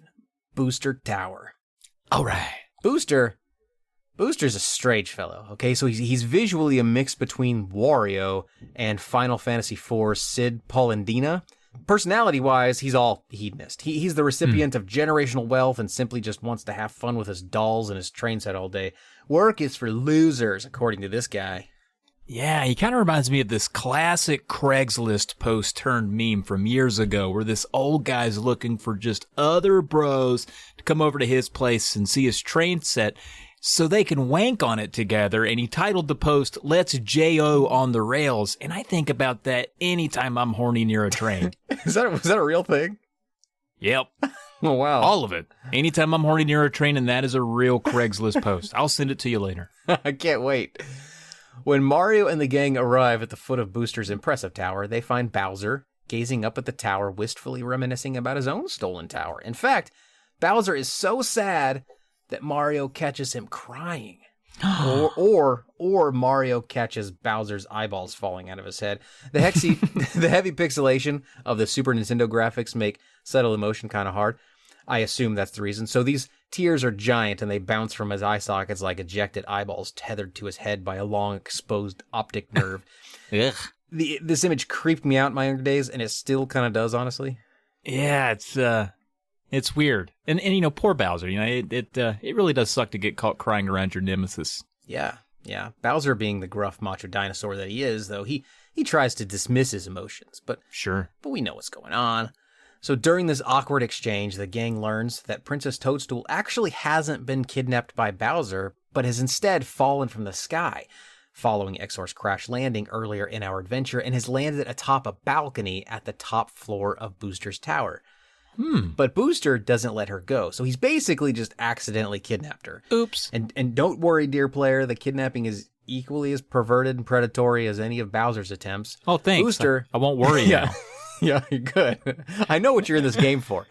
Booster Tower. All right. Booster's a strange fellow, okay? So he's visually a mix between Wario and Final Fantasy IV's Sid Polendina. Personality-wise, he's all hedonist. He's the recipient of generational wealth and simply just wants to have fun with his dolls and his train set all day. Work is for losers, according to this guy. Yeah, he kind of reminds me of this classic Craigslist post turned meme from years ago where this old guy's looking for just other bros to come over to his place and see his train set so they can wank on it together, and he titled the post, "Let's J.O. on the Rails," and I think about that anytime I'm horny near a train. Was that a real thing? Yep. Oh, wow. All of it. Anytime I'm horny near a train, and that is a real Craigslist post. I'll send it to you later. I can't wait. When Mario and the gang arrive at the foot of Booster's impressive tower, they find Bowser gazing up at the tower, wistfully reminiscing about his own stolen tower. In fact, Bowser is so sad that Mario catches him crying. or Mario catches Bowser's eyeballs falling out of his head. The heavy pixelation of the Super Nintendo graphics make subtle emotion kind of hard. I assume that's the reason. So these tears are giant and they bounce from his eye sockets like ejected eyeballs tethered to his head by a long exposed optic nerve. Ugh. This image creeped me out in my younger days, and it still kind of does, honestly. Yeah, it's weird. And poor Bowser, it really does suck to get caught crying around your nemesis. Yeah. Bowser, being the gruff macho dinosaur that he is, though, he tries to dismiss his emotions, but we know what's going on. So during this awkward exchange, the gang learns that Princess Toadstool actually hasn't been kidnapped by Bowser, but has instead fallen from the sky, following Exor's crash landing earlier in our adventure, and has landed atop a balcony at the top floor of Booster's tower. But Booster doesn't let her go, so he's basically just accidentally kidnapped her. Oops. And don't worry, dear player, the kidnapping is equally as perverted and predatory as any of Bowser's attempts. Oh, thanks. Booster, I won't worry now. Yeah, you're good. I know what you're in this game for.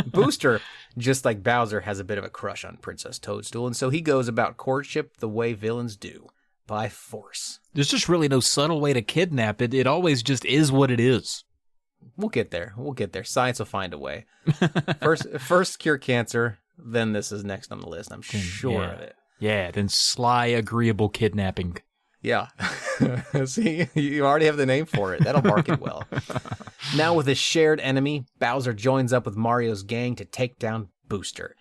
Booster, just like Bowser, has a bit of a crush on Princess Toadstool, and so he goes about courtship the way villains do, by force. There's just really no subtle way to kidnap it. It always just is what it is. We'll get there. Science will find a way. First cure cancer, then this is next on the list. I'm sure of it. Yeah, then sly, agreeable kidnapping. Yeah. See, you already have the name for it. That'll market well. Now with a shared enemy, Bowser joins up with Mario's gang to take down Booster.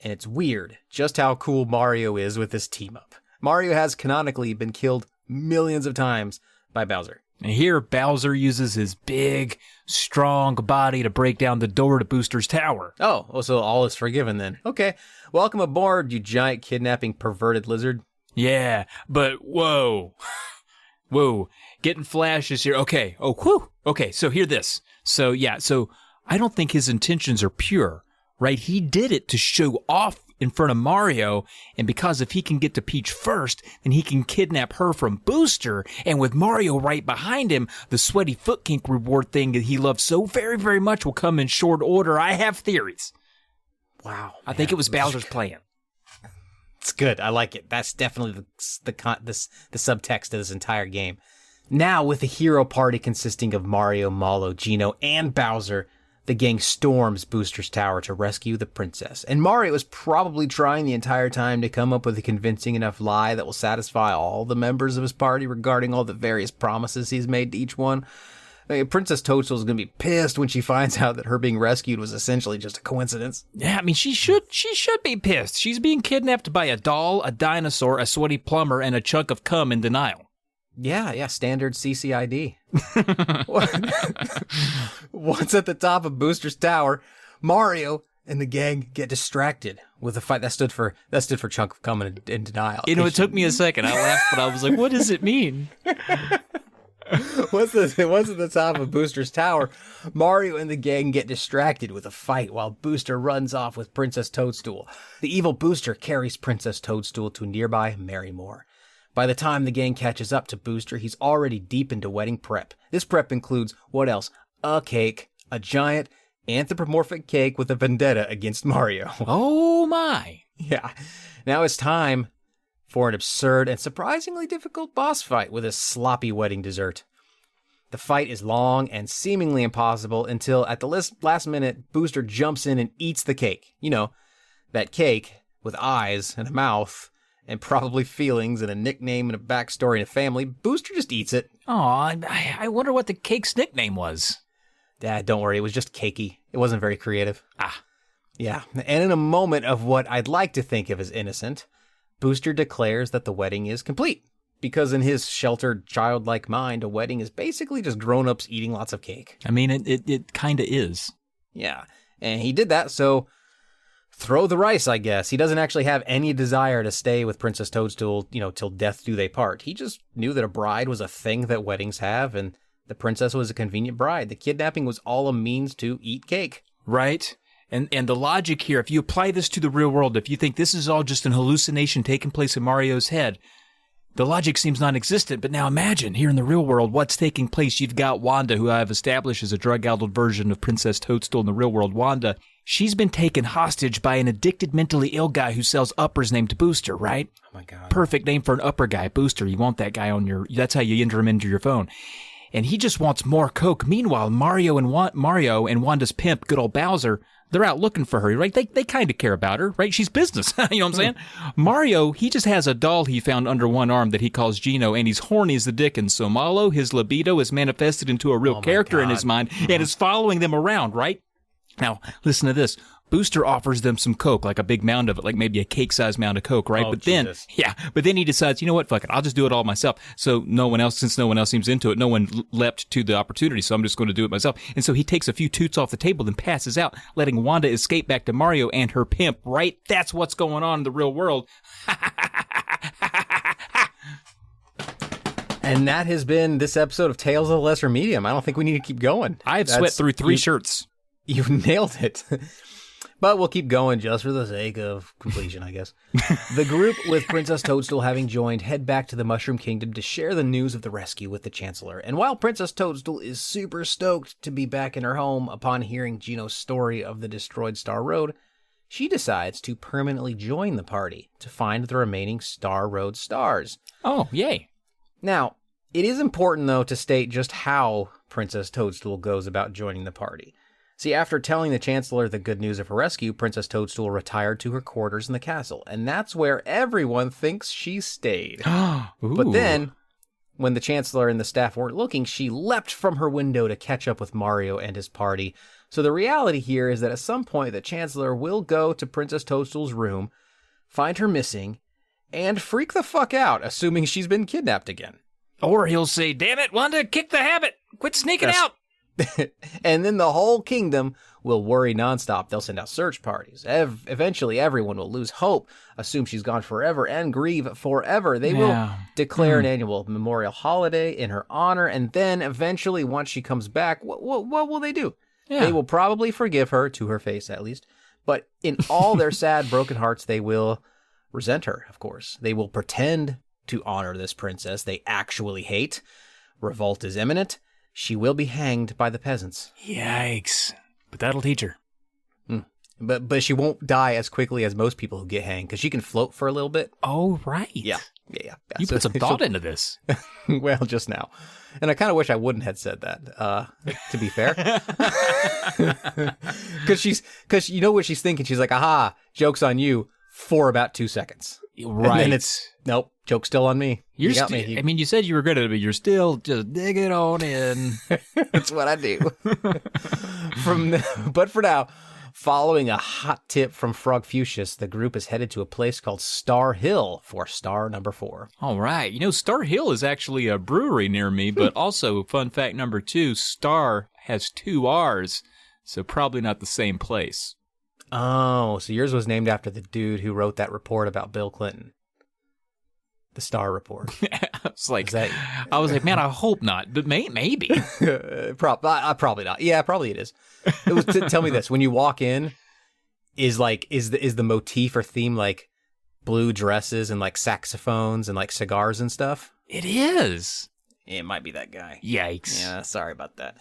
And it's weird just how cool Mario is with this team up. Mario has canonically been killed millions of times by Bowser. And here, Bowser uses his big, strong body to break down the door to Booster's tower. Oh, so all is forgiven then. Okay. Welcome aboard, you giant kidnapping perverted lizard. Yeah, but whoa. Getting flashes here. Okay. Oh, whew. Okay, so hear this. So I don't think his intentions are pure, right? He did it to show off in front of Mario, and because if he can get to Peach first, then he can kidnap her from Booster, and with Mario right behind him, the sweaty foot kink reward thing that he loves so very, very much will come in short order. I have theories. Wow. I think it was Bowser's plan. It's good. I like it. That's definitely the subtext of this entire game. Now, with the hero party consisting of Mario, Malo, Geno, and Bowser, the gang storms Booster's tower to rescue the princess. And Mario is probably trying the entire time to come up with a convincing enough lie that will satisfy all the members of his party regarding all the various promises he's made to each one. I mean, Princess Toadstool is going to be pissed when she finds out that her being rescued was essentially just a coincidence. Yeah, I mean, she should be pissed. She's being kidnapped by a doll, a dinosaur, a sweaty plumber, and a chunk of cum in denial. Yeah, standard CCID. Once at the top of Booster's tower, Mario and the gang get distracted with a fight that stood for chunk of cum in denial. It took me a second. I laughed, but I was like, what does it mean? Once at the top of Booster's tower, Mario and the gang get distracted with a fight while Booster runs off with Princess Toadstool. The evil Booster carries Princess Toadstool to nearby Marrymore. By the time the gang catches up to Booster, he's already deep into wedding prep. This prep includes, what else? A cake, a giant anthropomorphic cake with a vendetta against Mario. Oh my. Yeah. Now it's time for an absurd and surprisingly difficult boss fight with a sloppy wedding dessert. The fight is long and seemingly impossible until at the last minute, Booster jumps in and eats the cake. You know, that cake with eyes and a mouth and probably feelings and a nickname and a backstory and a family. Booster just eats it. Aw, I wonder what the cake's nickname was. Dad, don't worry, it was just cakey. It wasn't very creative. Yeah, and in a moment of what I'd like to think of as innocent, Booster declares that the wedding is complete. Because in his sheltered, childlike mind, a wedding is basically just grown-ups eating lots of cake. I mean, it kind of is. Yeah, and he did that, so throw the rice, I guess. He doesn't actually have any desire to stay with Princess Toadstool, till death do they part. He just knew that a bride was a thing that weddings have, and the princess was a convenient bride. The kidnapping was all a means to eat cake. Right. And the logic here, if you apply this to the real world, if you think this is all just an hallucination taking place in Mario's head, the logic seems non-existent. But now imagine here in the real world what's taking place. You've got Wanda, who I've established as a drug-addled version of Princess Toadstool in the real world. Wanda, she's been taken hostage by an addicted, mentally ill guy who sells uppers named Booster, right? Oh my God. Perfect name for an upper guy, Booster. You want that guy on that's how you enter him into your phone. And he just wants more coke. Meanwhile, Mario and Wanda's pimp, good old Bowser, they're out looking for her, right? They kind of care about her, right? She's business. You know what I'm saying? Mario, he just has a doll he found under one arm that he calls Gino, and he's horny as the dickens. So Malo, his libido is manifested into a real character in his mind and is following them around, right? Now, listen to this. Booster offers them some coke, like a big mound of it, like maybe a cake-sized mound of coke, right? Oh, but Jesus. then he decides, you know what, fuck it, I'll just do it all myself. So since no one else seems into it, no one leapt to the opportunity, so I'm just going to do it myself. And so he takes a few toots off the table and passes out, letting Wanda escape back to Mario and her pimp, right? That's what's going on in the real world. And that has been this episode of Tales of the Lesser Medium. I don't think we need to keep going. I've sweat through 3 shirts. You've nailed it. But we'll keep going just for the sake of completion, I guess. The group, with Princess Toadstool having joined, head back to the Mushroom Kingdom to share the news of the rescue with the Chancellor. And while Princess Toadstool is super stoked to be back in her home upon hearing Gino's story of the destroyed Star Road, she decides to permanently join the party to find the remaining Star Road stars. Oh, yay. Now, it is important, though, to state just how Princess Toadstool goes about joining the party. See, after telling the Chancellor the good news of her rescue, Princess Toadstool retired to her quarters in the castle, and that's where everyone thinks she stayed. But then, when the Chancellor and the staff weren't looking, she leapt from her window to catch up with Mario and his party. So the reality here is that at some point, the Chancellor will go to Princess Toadstool's room, find her missing, and freak the fuck out, assuming she's been kidnapped again. Or he'll say, damn it, Wanda, kick the habit. Quit sneaking out. And then the whole kingdom will worry nonstop. They'll send out search parties. Eventually, everyone will lose hope, assume she's gone forever, and grieve forever. They will declare an annual memorial holiday in her honor, and then eventually, once she comes back, what will they do? They will probably forgive her, to her face at least, but in all their sad, broken hearts, they will resent her, of course. They will pretend to honor this princess they actually hate. Revolt is imminent. She will be hanged by the peasants. Yikes. But that'll teach her. But she won't die as quickly as most people who get hanged, because she can float for a little bit. Oh, right. Yeah. You put some thought into this. Well, just now. And I kind of wish I wouldn't have said that, to be fair. Because you know what she's thinking? She's like, aha, joke's on you, for about 2 seconds. Right. And then it's, nope, joke's still on me. You got me. I mean, you said you were good at it, but you're still just digging on in. That's what I do. But for now, following a hot tip from Frog Fuchsius, the group is headed to a place called Star Hill for star number 4. All right. You know, Star Hill is actually a brewery near me, but also, fun fact number 2, Star has 2 R's, so probably not the same place. Oh, so yours was named after the dude who wrote that report about Bill Clinton. The Star Report. I was like, man, I hope not, but maybe. Probably not. Yeah, probably it is. It was. Tell me this: when you walk in, is the motif or theme like blue dresses and like saxophones and like cigars and stuff? It is. It might be that guy. Yikes. Yeah, sorry about that.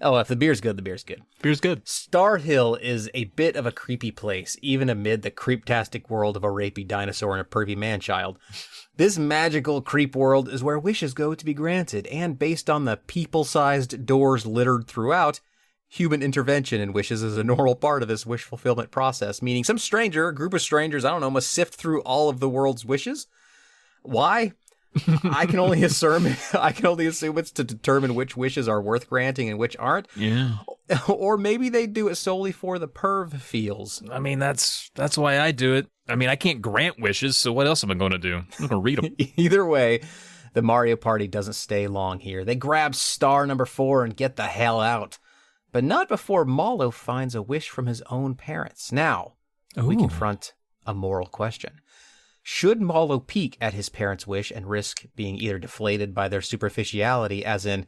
Oh, if the beer's good, the beer's good. Beer's good. Star Hill is a bit of a creepy place, even amid the creeptastic world of a rapey dinosaur and a pervy man-child. This magical creep world is where wishes go to be granted, and based on the people-sized doors littered throughout, human intervention in wishes is a normal part of this wish fulfillment process, meaning some stranger, a group of strangers, I don't know, must sift through all of the world's wishes. Why? I can only assume it's to determine which wishes are worth granting and which aren't. Yeah. Or maybe they do it solely for the perv feels. I mean, that's why I do it. I mean, I can't grant wishes, so what else am I going to do? I'm going to read them. Either way, the Mario Party doesn't stay long here. They grab star number 4 and get the hell out. But not before Malo finds a wish from his own parents. Now, we confront a moral question. Should Malo peek at his parents' wish and risk being either deflated by their superficiality, as in,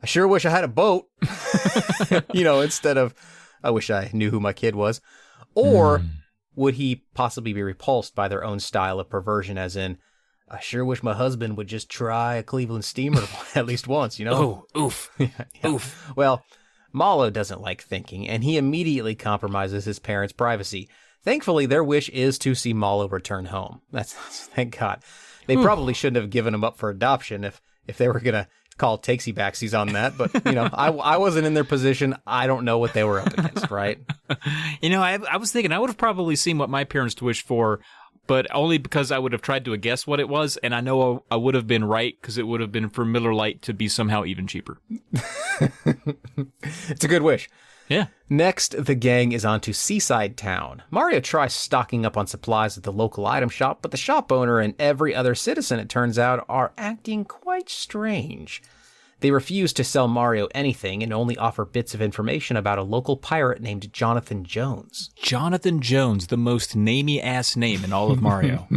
I sure wish I had a boat, instead of I wish I knew who my kid was. Or would he possibly be repulsed by their own style of perversion, as in, I sure wish my husband would just try a Cleveland steamer at least once, Oh, oof. Oof. Well, Malo doesn't like thinking, and he immediately compromises his parents' privacy. Thankfully, their wish is to see Malo return home. That's thank God. They probably shouldn't have given him up for adoption if they were going to call takesy backsies on that. But, I wasn't in their position. I don't know what they were up against, right? I was thinking I would have probably seen what my parents wished for, but only because I would have tried to guess what it was, and I know I would have been right because it would have been for Miller Lite to be somehow even cheaper. It's a good wish. Yeah. Next, the gang is on to Seaside Town. Mario tries stocking up on supplies at the local item shop, but the shop owner and every other citizen, it turns out, are acting quite strange. They refuse to sell Mario anything and only offer bits of information about a local pirate named Jonathan Jones. Jonathan Jones, the most namey-ass name in all of Mario.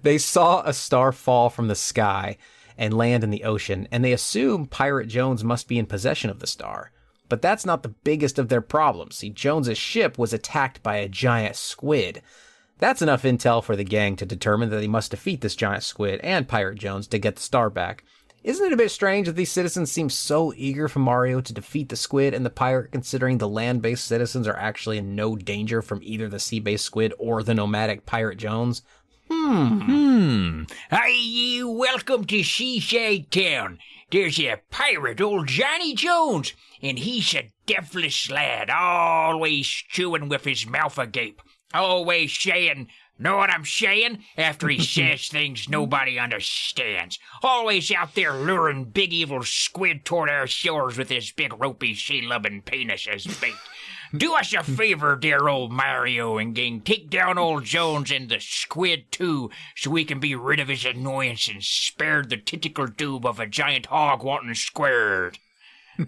They saw a star fall from the sky and land in the ocean, and they assume Pirate Jones must be in possession of the star. But that's not the biggest of their problems. See, Jones's ship was attacked by a giant squid. That's enough intel for the gang to determine that they must defeat this giant squid and Pirate Jones to get the star back. Isn't it a bit strange that these citizens seem so eager for Mario to defeat the squid and the pirate, considering the land-based citizens are actually in no danger from either the sea-based squid or the nomadic Pirate Jones? Hi, welcome to Seaside Town. There's a pirate, old Johnny Jones, and he's a devilish lad, always chewing with his mouth agape, always saying, know what I'm saying? After he says things nobody understands. Always out there luring big evil squid toward our shores with his big ropey sea-loving penis as bait. Do us a favor, dear old Mario and gang. Take down old Jones and the squid, too, so we can be rid of his annoyance and spared the tentacle tube of a giant hog wanting squared.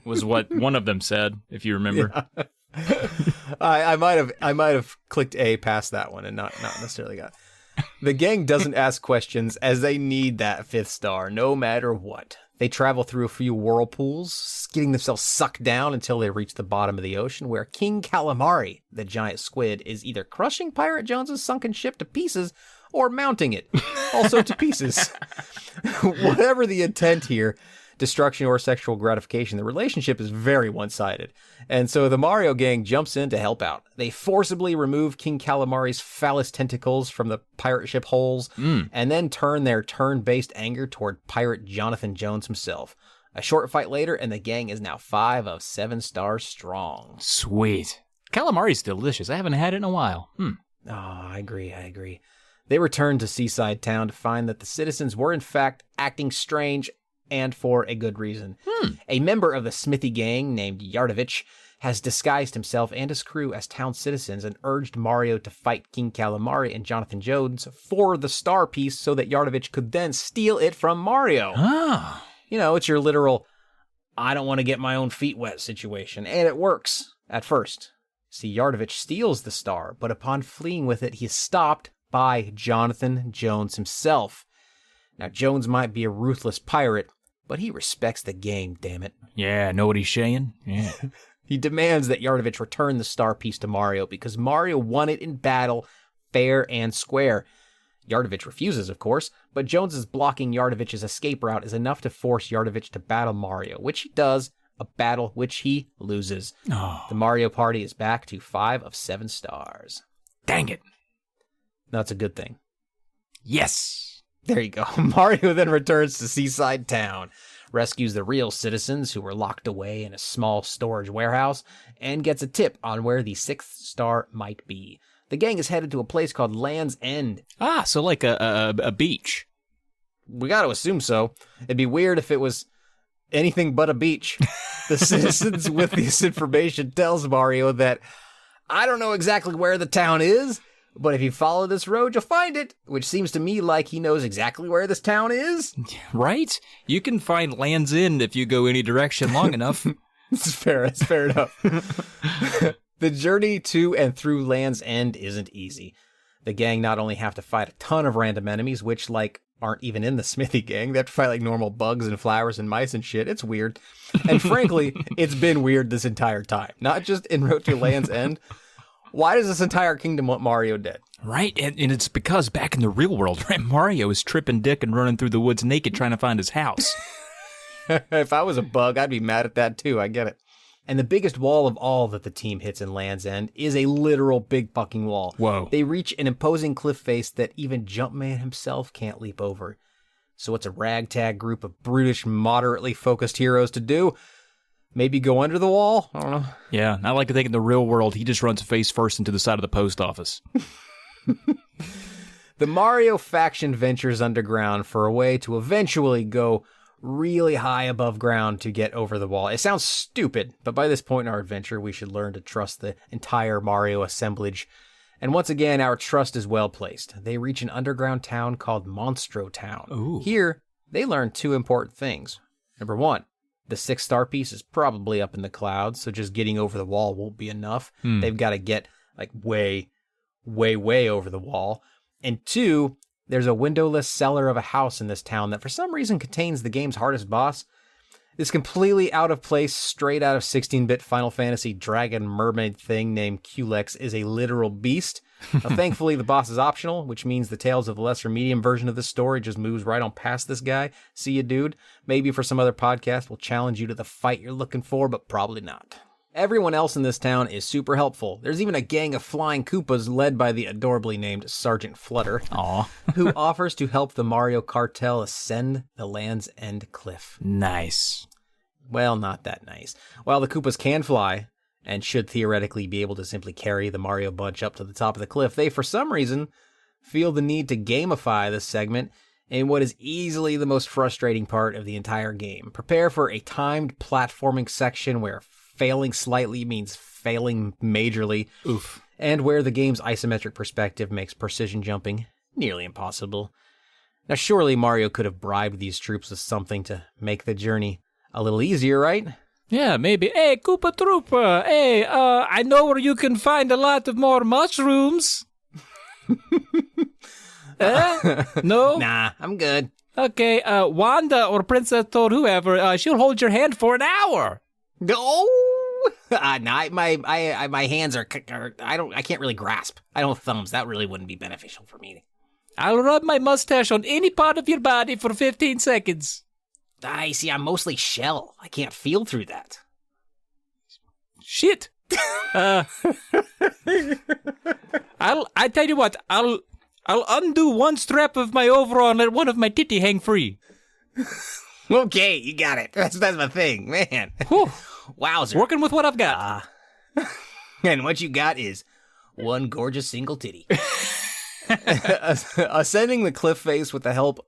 Was what one of them said, if you remember. Yeah. I might have clicked A past that one and not necessarily got. The gang doesn't ask questions as they need that 5th star, no matter what. They travel through a few whirlpools, getting themselves sucked down until they reach the bottom of the ocean, where King Calamari, the giant squid, is either crushing Pirate Jones's sunken ship to pieces or mounting it, also to pieces. Whatever the intent here, destruction or sexual gratification, the relationship is very one-sided. And so the Mario gang jumps in to help out. They forcibly remove King Calamari's phallus tentacles from the pirate ship holes, and then turn their turn-based anger toward Pirate Jonathan Jones himself. A short fight later, and the gang is now 5 of 7 stars strong. Sweet. Calamari's delicious. I haven't had it in a while. Oh, I agree. They return to Seaside Town to find that the citizens were in fact acting strange, and for a good reason. A member of the Smithy gang named Yardovich has disguised himself and his crew as town citizens and urged Mario to fight King Calamari and Jonathan Jones for the star piece so that Yardovich could then steal it from Mario. It's your literal, I don't want to get my own feet wet situation. And it works at first. See, Yardovich steals the star, but upon fleeing with it, he is stopped by Jonathan Jones himself. Now, Jones might be a ruthless pirate, but he respects the game, damn it. Yeah, know what he's saying? Yeah. He demands that Yardovich return the star piece to Mario because Mario won it in battle, fair and square. Yardovich refuses, of course, but Jones's blocking Yardovich's escape route is enough to force Yardovich to battle Mario, which he does, a battle which he loses. The Mario Party is back to 5 of 7 stars. Dang it. That's a good thing. Yes. There you go. Mario then returns to Seaside Town, rescues the real citizens who were locked away in a small storage warehouse, and gets a tip on where the 6th star might be. The gang is headed to a place called Land's End. So like a beach. We got to assume so. It'd be weird if it was anything but a beach. The citizens with this information tells Mario that, I don't know exactly where the town is, but if you follow this road, you'll find it, which seems to me like he knows exactly where this town is. Right? You can find Land's End if you go any direction long enough. It's fair enough. The journey to and through Land's End isn't easy. The gang not only have to fight a ton of random enemies, which, like, aren't even in the Smithy gang. They have to fight, like, normal bugs and flowers and mice and shit. It's weird. And frankly, it's been weird this entire time. Not just in Road to Land's End. Why does this entire kingdom want Mario dead? Right, and it's because back in the real world, right, Mario is tripping dick and running through the woods naked trying to find his house. If I was a bug, I'd be mad at that too. I get it. And the biggest wall of all that the team hits in Land's End is a literal big fucking wall. Whoa. They reach an imposing cliff face that even Jumpman himself can't leap over. So what's a ragtag group of brutish, moderately focused heroes to do? Maybe go under the wall? I don't know. Yeah, I like to think in the real world, he just runs face first into the side of the post office. The Mario faction ventures underground for a way to eventually go really high above ground to get over the wall. It sounds stupid, but by this point in our adventure, we should learn to trust the entire Mario assemblage. And once again, our trust is well placed. They reach an underground town called Monstro Town. Ooh. Here, they learn 2 important things. Number 1, the 6 star piece is probably up in the clouds, so just getting over the wall won't be enough. They've got to get like way over the wall. And 2, there's a windowless cellar of a house in this town that for some reason contains the game's hardest boss. This completely out of place, straight out of 16-bit Final Fantasy dragon mermaid thing named Culex is a literal beast. Now, thankfully, the boss is optional, which means the Tales of the Lesser Medium version of this story just moves right on past this guy. See ya, dude. Maybe for some other podcast, we'll challenge you to the fight you're looking for, but probably not. Everyone else in this town is super helpful. There's even a gang of flying Koopas led by the adorably named Sergeant Flutter, who offers to help the Mario cartel ascend the Land's End cliff. Nice. Well, not that nice. While the Koopas can fly, and should theoretically be able to simply carry the Mario bunch up to the top of the cliff, they, for some reason, feel the need to gamify this segment in what is easily the most frustrating part of the entire game. Prepare for a timed platforming section where failing slightly means failing majorly. Oof. And where the game's isometric perspective makes precision jumping nearly impossible. Now, surely Mario could have bribed these troops with something to make the journey a little easier, right? Yeah, maybe. Hey, Koopa Troopa, hey, I know where you can find a lot of more mushrooms. No? Nah, I'm good. Okay, Wanda or Princess Toad, whoever, she'll hold your hand for an hour. No! Nah, my hands are, I can't really grasp. I don't have thumbs. That really wouldn't be beneficial for me. I'll rub my mustache on any part of your body for 15 seconds. I see, I'm mostly shell. I can't feel through that. Shit. I tell you what, I'll undo one strap of my overall and let one of my titty hang free. Okay, you got it. That's my thing, man. Whew. Wowzer. Working with what I've got. And what you got is one gorgeous single titty. Ascending the cliff face with the help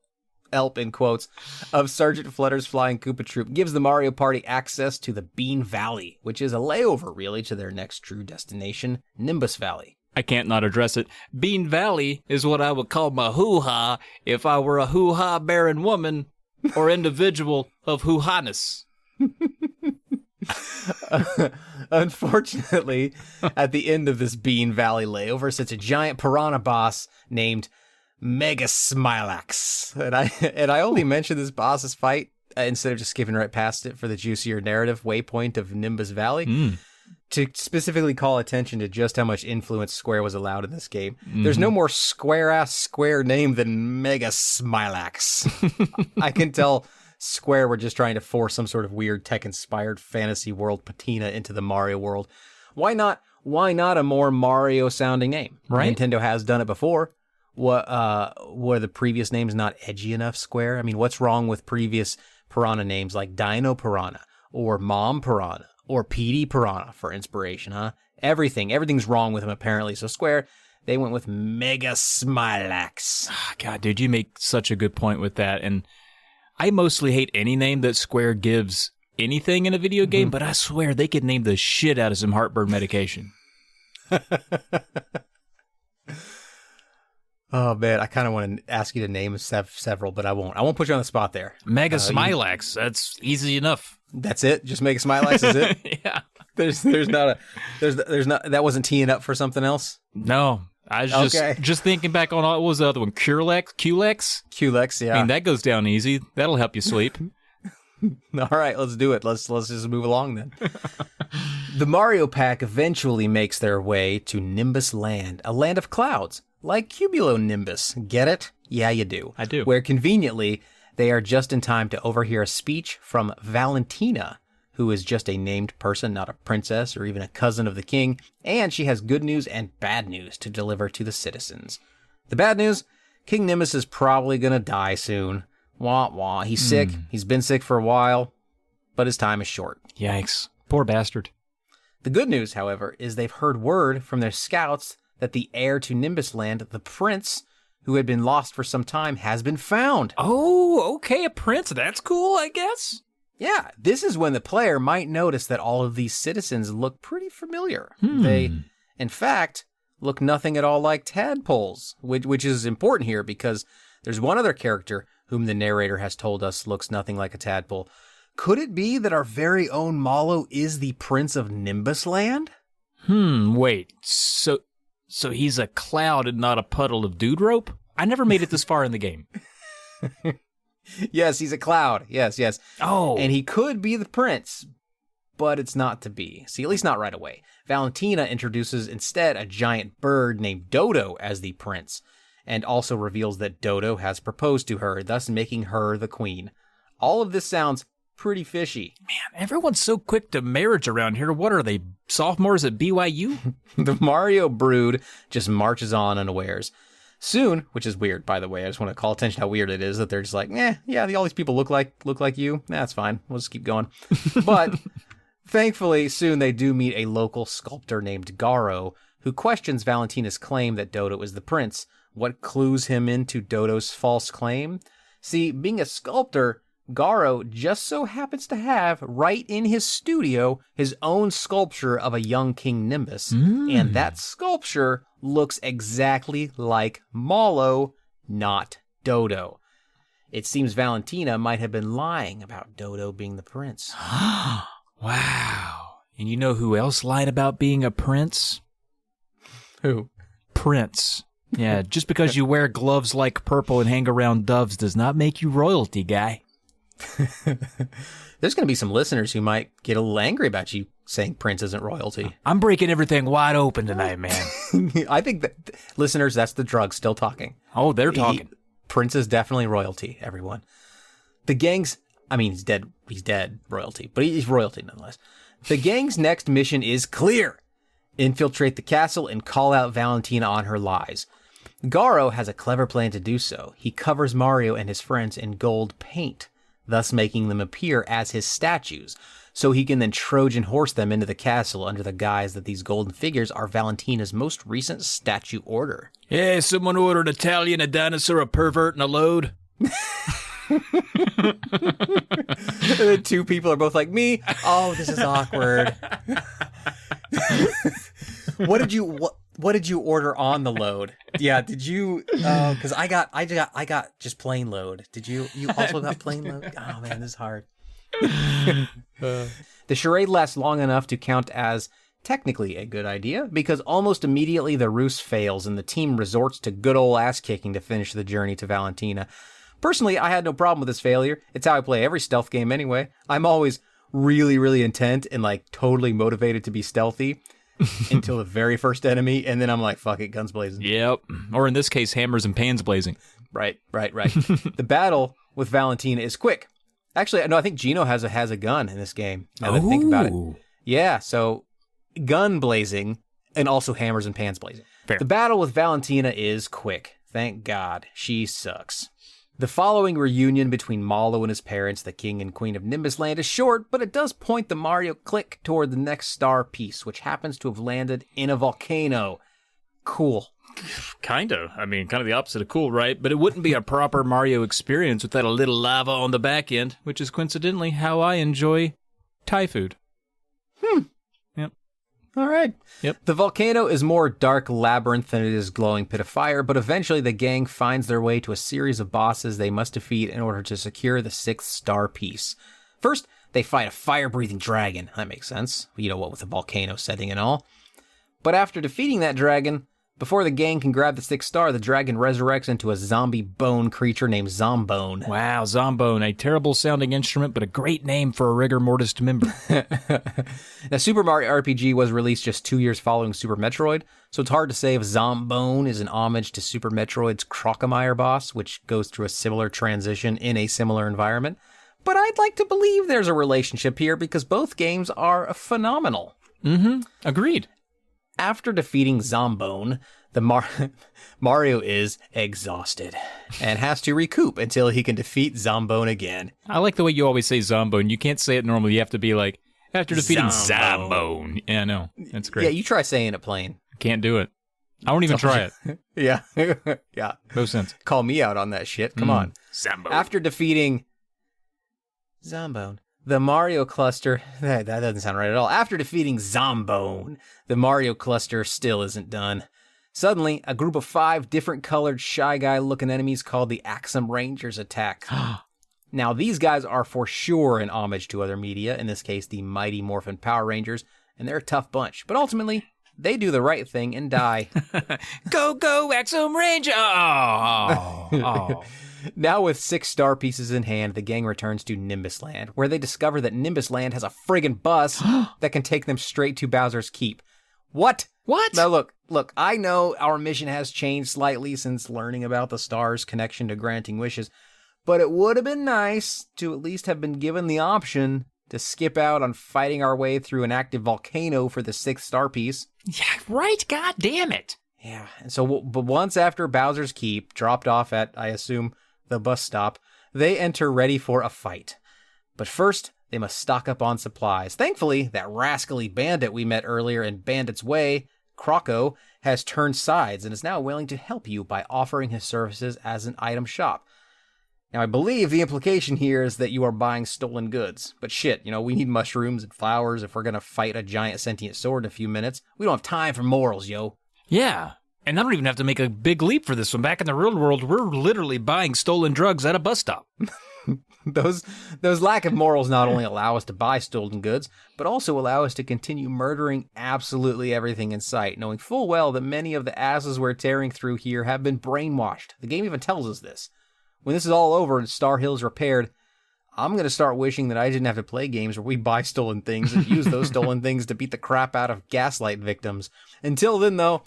in quotes, of Sergeant Flutter's flying Koopa troop gives the Mario Party access to the Bean Valley, which is a layover, really, to their next true destination, Nimbus Valley. I can't not address it. Bean Valley is what I would call my hoo-ha if I were a hoo-ha bearing woman or individual of hoo-ha-ness. Unfortunately, at the end of this Bean Valley layover sits a giant piranha boss named Mega Smilax. And I only mention this boss's fight instead of just skipping right past it for the juicier narrative waypoint of Nimbus Valley to specifically call attention to just how much influence Square was allowed in this game. There's no more square-ass Square name than Mega Smilax. I can tell Square were just trying to force some sort of weird tech-inspired fantasy world patina into the Mario world. Why not a more Mario-sounding name? Right? Nintendo has done it before. Were the previous names not edgy enough, Square? I mean, what's wrong with previous Piranha names like Dino Piranha or Mom Piranha or Petey Piranha for inspiration, huh? Everything's wrong with them apparently. So Square, they went with Mega Smilax. God, dude, you make such a good point with that. And I mostly hate any name that Square gives anything in a video game, but I swear they could name the shit out of some heartburn medication. Oh, man, I kind of want to ask you to name several, but I won't. I won't put you on the spot there. Mega Smilax, that's easy enough. That's it? Just Mega Smilax is it? Yeah. There's not that wasn't teeing up for something else? No. I was just thinking back on, what was the other one? Culex? Culex, yeah. I mean, that goes down easy. That'll help you sleep. All right, let's do it. Let's just move along then. The Mario Pack eventually makes their way to Nimbus Land, a land of clouds, like cumulonimbus. Get it? Yeah, you do. I do. Where conveniently, they are just in time to overhear a speech from Valentina, who is just a named person, not a princess or even a cousin of the king, and she has good news and bad news to deliver to the citizens. The bad news? King Nimbus is probably gonna die soon. Wah, wah. He's sick. He's been sick for a while, but his time is short. Yikes. Poor bastard. The good news, however, is they've heard word from their scouts that the heir to Nimbus Land, the prince, who had been lost for some time, has been found. Oh, okay, a prince. That's cool, I guess. Yeah, this is when the player might notice that all of these citizens look pretty familiar. They, in fact, look nothing at all like tadpoles, which is important here because there's one other character whom the narrator has told us looks nothing like a tadpole. Could it be that our very own Mallow is the Prince of Nimbus Land? Wait. So he's a cloud and not a puddle of dude rope? I never made it this far in the game. Yes, he's a cloud. Yes. Oh. And he could be the prince, but it's not to be. See, at least not right away. Valentina introduces instead a giant bird named Dodo as the prince, and also reveals that Dodo has proposed to her, thus making her the queen. All of this sounds pretty fishy. Man, everyone's so quick to marriage around here. What are they, sophomores at BYU? The Mario brood just marches on unawares. Soon, which is weird, by the way, I just want to call attention to how weird it is that they're just like, yeah, all these people look like you. That's fine. We'll just keep going. But thankfully, soon they do meet a local sculptor named Garo, who questions Valentina's claim that Dodo is the prince. What clues him into Dodo's false claim? See, being a sculptor, Garo just so happens to have, right in his studio, his own sculpture of a young King Nimbus. And that sculpture looks exactly like Mallow, not Dodo. It seems Valentina might have been lying about Dodo being the prince. Wow. And you know who else lied about being a prince? Who? Prince. Yeah, just because you wear gloves like purple and hang around doves does not make you royalty, guy. There's going to be some listeners who might get a little angry about you saying Prince isn't royalty. I'm breaking everything wide open tonight, man. I think that, listeners, that's the drug still talking. Oh, they're talking. Prince is definitely royalty, everyone. The gang's, he's dead royalty, but he's royalty nonetheless. The gang's next mission is clear. Infiltrate the castle and call out Valentina on her lies. Garo has a clever plan to do so. He covers Mario and his friends in gold paint, thus making them appear as his statues, so he can then Trojan horse them into the castle under the guise that these golden figures are Valentina's most recent statue order. Yeah, someone ordered an Italian, a dinosaur, a pervert, and a load. And the two people are both like, me? Oh, this is awkward. What did you order on the load? Yeah, did you? Because I got just plain load. Did you also got plain load? Oh man, this is hard. The charade lasts long enough to count as technically a good idea, because almost immediately the ruse fails and the team resorts to good old ass kicking to finish the journey to Valentina. Personally, I had no problem with this failure. It's how I play every stealth game anyway. I'm always really, really intent and like totally motivated to be stealthy. Until the very first enemy, and then I'm like, fuck it, guns blazing. Yep. Or in this case, hammers and pans blazing. Right. The battle with Valentina is quick. Actually, no, I think Gino has a gun in this game, now that I think about it. Yeah, so gun blazing, and also hammers and pans blazing. Fair. The battle with Valentina is quick. Thank God. She sucks. The following reunion between Mallow and his parents, the king and queen of Nimbus Land, is short, but it does point the Mario clique toward the next star piece, which happens to have landed in a volcano. Cool. Kind of the opposite of cool, right? But it wouldn't be a proper Mario experience without a little lava on the back end, which is coincidentally how I enjoy Thai food. Yep. All right. Yep. The volcano is more dark labyrinth than it is glowing pit of fire, but eventually the gang finds their way to a series of bosses they must defeat in order to secure the 6th star piece. First, they fight a fire-breathing dragon. That makes sense. You know what, with the volcano setting and all. But after defeating that dragon, Before the gang can grab the 6th star, the dragon resurrects into a zombie bone creature named Zombone. Wow, Zombone, a terrible sounding instrument, but a great name for a rigor mortis member. Now, Super Mario RPG was released just 2 years following Super Metroid, so it's hard to say if Zombone is an homage to Super Metroid's Crocomire boss, which goes through a similar transition in a similar environment. But I'd like to believe there's a relationship here because both games are phenomenal. Agreed. After defeating Zombone, Mario is exhausted and has to recoup until he can defeat Zombone again. I like the way you always say Zombone. You can't say it normally. You have to be like, after defeating Zombone. Yeah, no, that's great. Yeah, you try saying it plain. Can't do it. I won't even try it. Yeah. Yeah. No sense. Call me out on that shit. Come on. Zombone. After defeating Zombone, the Mario cluster... That doesn't sound right at all. After defeating Zombone, the Mario cluster still isn't done. Suddenly, a group of 5 different colored Shy Guy-looking enemies called the Axum Rangers attack. Now, these guys are for sure an homage to other media, in this case, the Mighty Morphin Power Rangers, and they're a tough bunch. But ultimately, they do the right thing and die. Go, go, Axum Ranger! Oh. Now with 6 star pieces in hand, the gang returns to Nimbus Land, where they discover that Nimbus Land has a friggin' bus that can take them straight to Bowser's Keep. What? What? Now look, I know our mission has changed slightly since learning about the star's connection to granting wishes, but it would have been nice to at least have been given the option to skip out on fighting our way through an active volcano for the 6th star piece. Yeah, right? God damn it. Yeah, and so but once after Bowser's Keep dropped off at, I assume, the bus stop, they enter ready for a fight. But first, they must stock up on supplies. Thankfully, that rascally bandit we met earlier in Bandit's Way, Croco, has turned sides and is now willing to help you by offering his services as an item shop. Now, I believe the implication here is that you are buying stolen goods. But shit, we need mushrooms and flowers if we're gonna fight a giant sentient sword in a few minutes. We don't have time for morals, yo. Yeah. And I don't even have to make a big leap for this one. Back in the real world, we're literally buying stolen drugs at a bus stop. Those lack of morals not only allow us to buy stolen goods, but also allow us to continue murdering absolutely everything in sight, knowing full well that many of the asses we're tearing through here have been brainwashed. The game even tells us this. When this is all over and Star Hill's repaired, I'm going to start wishing that I didn't have to play games where we buy stolen things and use those stolen things to beat the crap out of gaslight victims. Until then, though,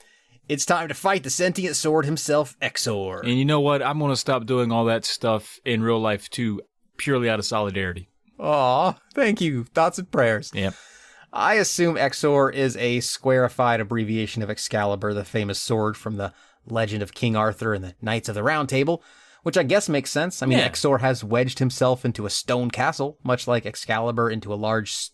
it's time to fight the sentient sword himself, Exor. And you know what? I'm going to stop doing all that stuff in real life, too, purely out of solidarity. Aw, thank you. Thoughts and prayers. Yep. I assume Exor is a squarified abbreviation of Excalibur, the famous sword from the legend of King Arthur and the Knights of the Round Table, which I guess makes sense. I mean, yeah. Exor has wedged himself into a stone castle, much like Excalibur into a large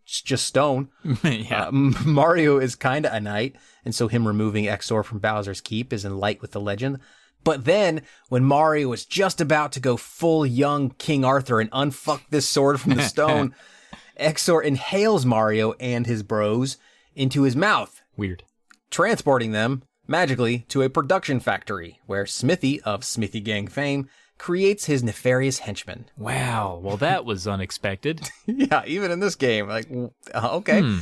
just stone. Yeah. Mario is kind of a knight, and so him removing Exor from Bowser's Keep is in light with the legend. But then, when Mario is just about to go full young King Arthur and unfuck this sword from the stone, Exor inhales Mario and his bros into his mouth. Weird. Transporting them, magically, to a production factory, where Smithy, of Smithy Gang fame, creates his nefarious henchman. Wow, well that was unexpected. Yeah, even in this game, okay.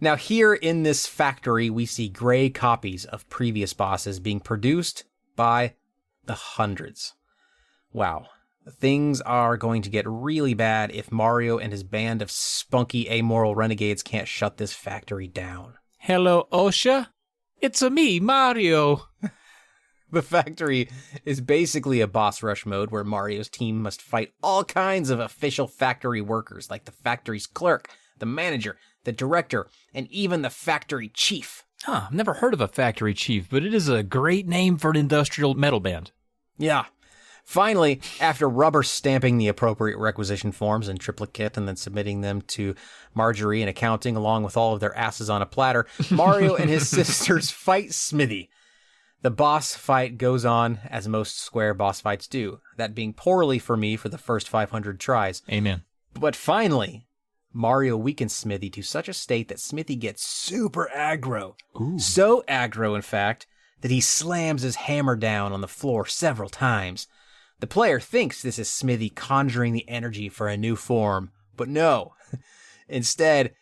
Now here in this factory, we see gray copies of previous bosses being produced by the hundreds. Wow. Things are going to get really bad if Mario and his band of spunky, amoral renegades can't shut this factory down. Hello, OSHA? It's me, Mario. The factory is basically a boss rush mode where Mario's team must fight all kinds of official factory workers, like the factory's clerk, the manager, the director, and even the factory chief. Huh, I've never heard of a factory chief, but it is a great name for an industrial metal band. Yeah. Finally, after rubber stamping the appropriate requisition forms in triplicate and then submitting them to Marjorie in accounting along with all of their asses on a platter, Mario and his sisters fight Smithy. The boss fight goes on as most Square boss fights do, that being poorly for me for the first 500 tries. Amen. But finally, Mario weakens Smithy to such a state that Smithy gets super aggro. Ooh. So aggro, in fact, that he slams his hammer down on the floor several times. The player thinks this is Smithy conjuring the energy for a new form, but no. Instead,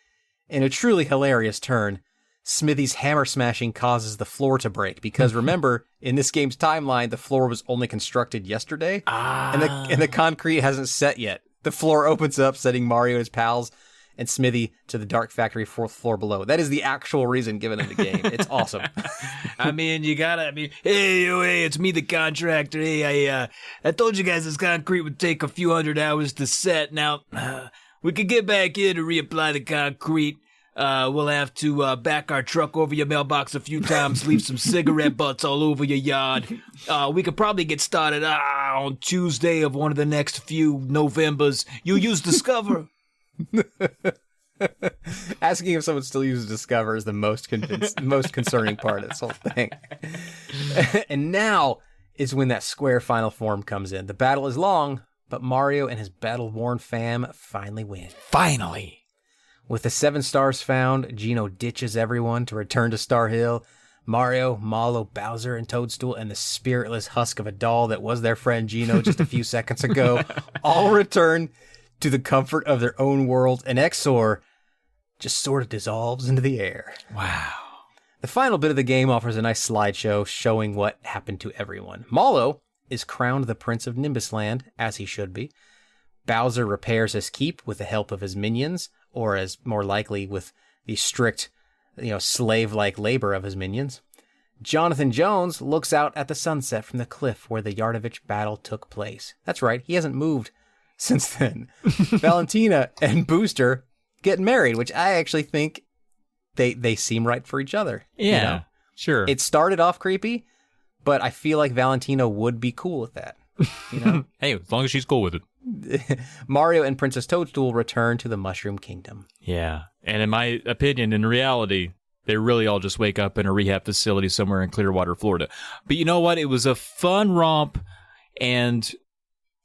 in a truly hilarious turn, Smithy's hammer smashing causes the floor to break because remember, in this game's timeline, the floor was only constructed yesterday, and the concrete hasn't set yet. The floor opens up, sending Mario and his pals and Smithy to the Dark Factory 4th floor below. That is the actual reason given in the game. It's awesome. Hey, it's me, the contractor. Hey, I told you guys this concrete would take a few hundred hours to set. Now, we could get back in to reapply the concrete. We'll have to back our truck over your mailbox a few times, leave some cigarette butts all over your yard. We could probably get started on Tuesday of one of the next few Novembers. You use Discover. Asking if someone still uses Discover is the most concerning part of this whole thing. And now is when that square final form comes in. The battle is long, but Mario and his battle-worn fam finally win. Finally! With the 7 stars found, Geno ditches everyone to return to Star Hill. Mario, Mallow, Bowser, and Toadstool, and the spiritless husk of a doll that was their friend Geno just a few seconds ago, all return to the comfort of their own world, and Exor just sort of dissolves into the air. Wow. The final bit of the game offers a nice slideshow showing what happened to everyone. Mallow is crowned the Prince of Nimbus Land, as he should be. Bowser repairs his keep with the help of his minions, or as more likely with the strict, slave-like labor of his minions. Jonathan Jones looks out at the sunset from the cliff where the Yardovich battle took place. That's right, he hasn't moved since then. Valentina and Booster get married, which I actually think they seem right for each other. Yeah, sure. It started off creepy, but I feel like Valentina would be cool with that. Hey, as long as she's cool with it. Mario and Princess Toadstool return to the Mushroom Kingdom. Yeah, and in my opinion, in reality, they really all just wake up in a rehab facility somewhere in Clearwater, Florida. But you know what? It was a fun romp, and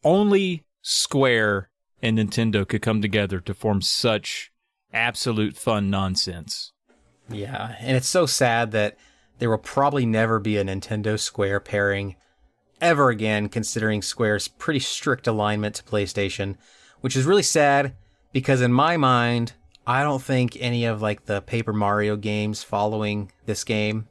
only Square and Nintendo could come together to form such absolute fun nonsense. Yeah, and it's so sad that there will probably never be a Nintendo Square pairing ever again, considering Square's pretty strict alignment to PlayStation, which is really sad because in my mind, I don't think any of the Paper Mario games following this game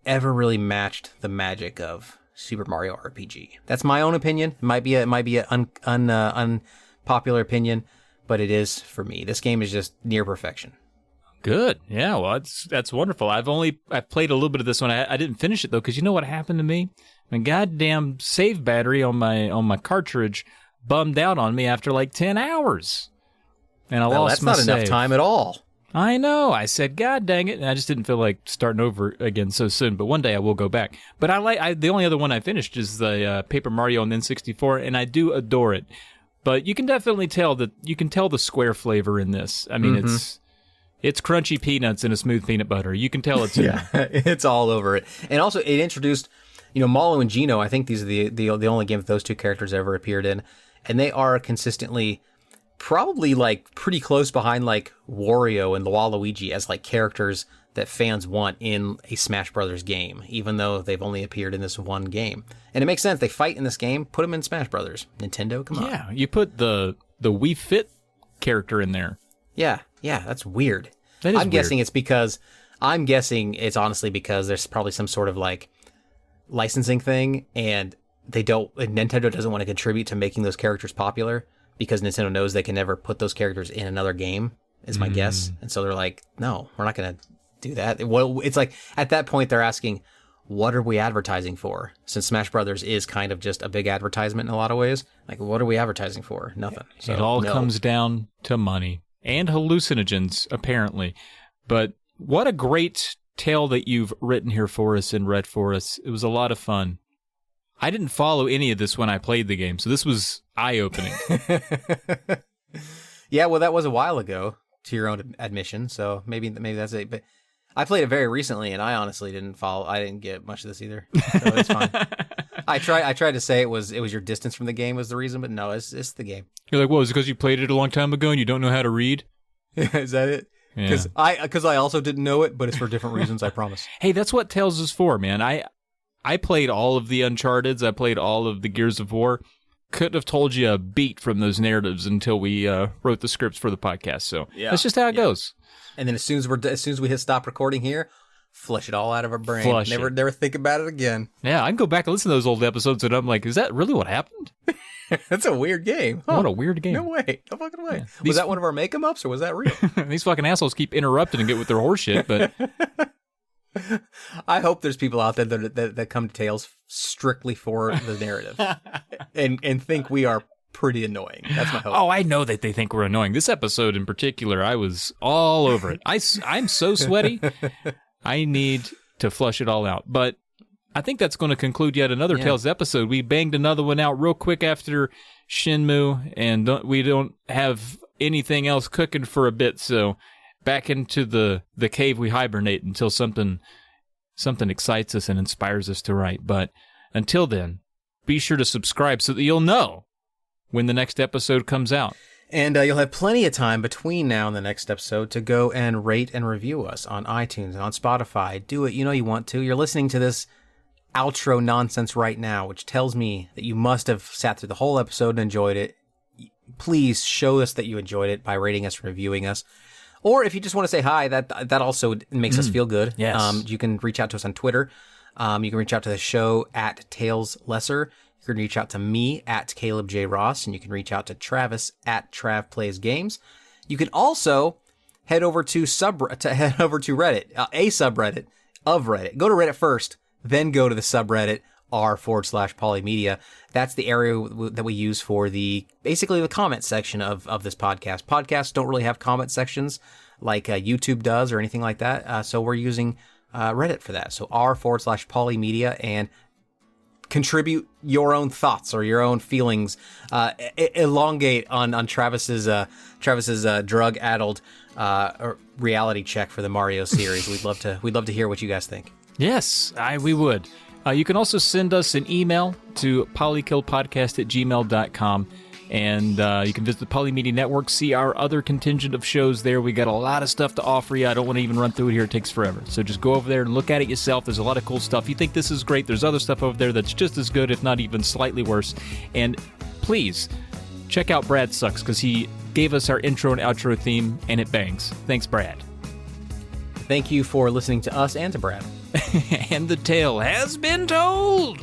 ever really matched the magic of Super Mario RPG. That's my own opinion. It might be an unpopular opinion, but it is for me. This game is just near perfection. Good. Yeah, well, that's wonderful. I've played a little bit of this one. I didn't finish it though, because you know what happened to me? My goddamn save battery on my cartridge bummed out on me after 10 hours, and I lost my save. That's not enough time at all. I know. I said, God dang it, and I just didn't feel like starting over again so soon. But one day I will go back. But the only other one I finished is the Paper Mario on N64, and I do adore it. But you can definitely tell the Square flavor in this. I mean, it's crunchy peanuts and a smooth peanut butter. You can tell it's it's all over it. And also, it introduced, Mallow and Geno. I think these are the only game that those two characters ever appeared in, and they are consistently probably pretty close behind Wario and Waluigi as characters that fans want in a Smash Brothers game, even though they've only appeared in this one game. And it makes sense. They fight in this game. Put them in Smash Brothers. Nintendo, come on. Yeah, you put the Wii Fit character in there. Yeah, that's weird. That is I'm guessing it's honestly because there's probably some sort of licensing thing, and Nintendo doesn't want to contribute to making those characters popular because Nintendo knows they can never put those characters in another game, is my guess. And so they're like, no, we're not going to do that. Well, it's at that point they're asking, what are we advertising for? Since Smash Brothers is kind of just a big advertisement in a lot of ways. What are we advertising for? Nothing. So, it all comes down to money and hallucinogens, apparently. But what a great tale that you've written here for us and read for us. It was a lot of fun. I didn't follow any of this when I played the game, so this was eye-opening. Yeah, well, that was a while ago, to your own admission, so maybe that's it. But I played it very recently, and I honestly didn't follow. I didn't get much of this either, so it's fine. I tried to say it was your distance from the game was the reason, but no, it's the game. You're like, well, is it because you played it a long time ago and you don't know how to read? Is that it? Because I also didn't know it, but it's for different reasons, I promise. Hey, that's what Tales is for, man. I played all of the Uncharted's. I played all of the Gears of War. couldn't have told you a beat from those narratives until we wrote the scripts for the podcast. So that's just how it goes. And then as soon as we hit stop recording here, flush it all out of our brain. Never think about it again. Yeah, I can go back and listen to those old episodes, and I'm like, is that really what happened? That's a weird game. Huh? What a weird game. No way. No fucking way. Yeah. Was that one of our make-em-ups, or was that real? These fucking assholes keep interrupting and get with their horse shit, but... I hope there's people out there that come to Tales strictly for the narrative and think we are pretty annoying. That's my hope. Oh, I know that they think we're annoying. This episode in particular, I was all over it. I'm so sweaty. I need to flush it all out. But I think that's going to conclude yet another Tales episode. We banged another one out real quick after Shenmue, and we don't have anything else cooking for a bit, so back into the cave we hibernate until something excites us and inspires us to write. But until then, be sure to subscribe so that you'll know when the next episode comes out. And you'll have plenty of time between now and the next episode to go and rate and review us on iTunes and on Spotify. Do it. You know you want to. You're listening to this outro nonsense right now, which tells me that you must have sat through the whole episode and enjoyed it. Please show us that you enjoyed it by rating us and reviewing us. Or if you just want to say hi, that also makes us feel good. Yes. You can reach out to us on Twitter. You can reach out to the show at Tales Lesser. You can reach out to me at Caleb J. Ross, and you can reach out to Travis at Trav Plays Games. You can also head over to Reddit, a subreddit of Reddit. Go to Reddit first, then go to the subreddit r/polymedia. That's the area that we use for basically the comment section of this podcast. Podcasts don't really have comment sections like YouTube does or anything like that. So we're using Reddit for that. So r/polymedia, and contribute your own thoughts or your own feelings. Elongate on Travis's drug-addled reality check for the Mario series. We'd love to hear what you guys think. Yes, we would. You can also send us an email to polykillpodcast@gmail.com, and you can visit the Polymedia Network, see our other contingent of shows there. We got a lot of stuff to offer you. I don't want to even run through it here. It takes forever. So just go over there and look at it yourself. There's a lot of cool stuff. You think this is great, there's other stuff over there that's just as good, if not even slightly worse. And please, check out Brad Sucks, because he gave us our intro and outro theme, and it bangs. Thanks, Brad. Thank you for listening to us and to Brad. And the tale has been told.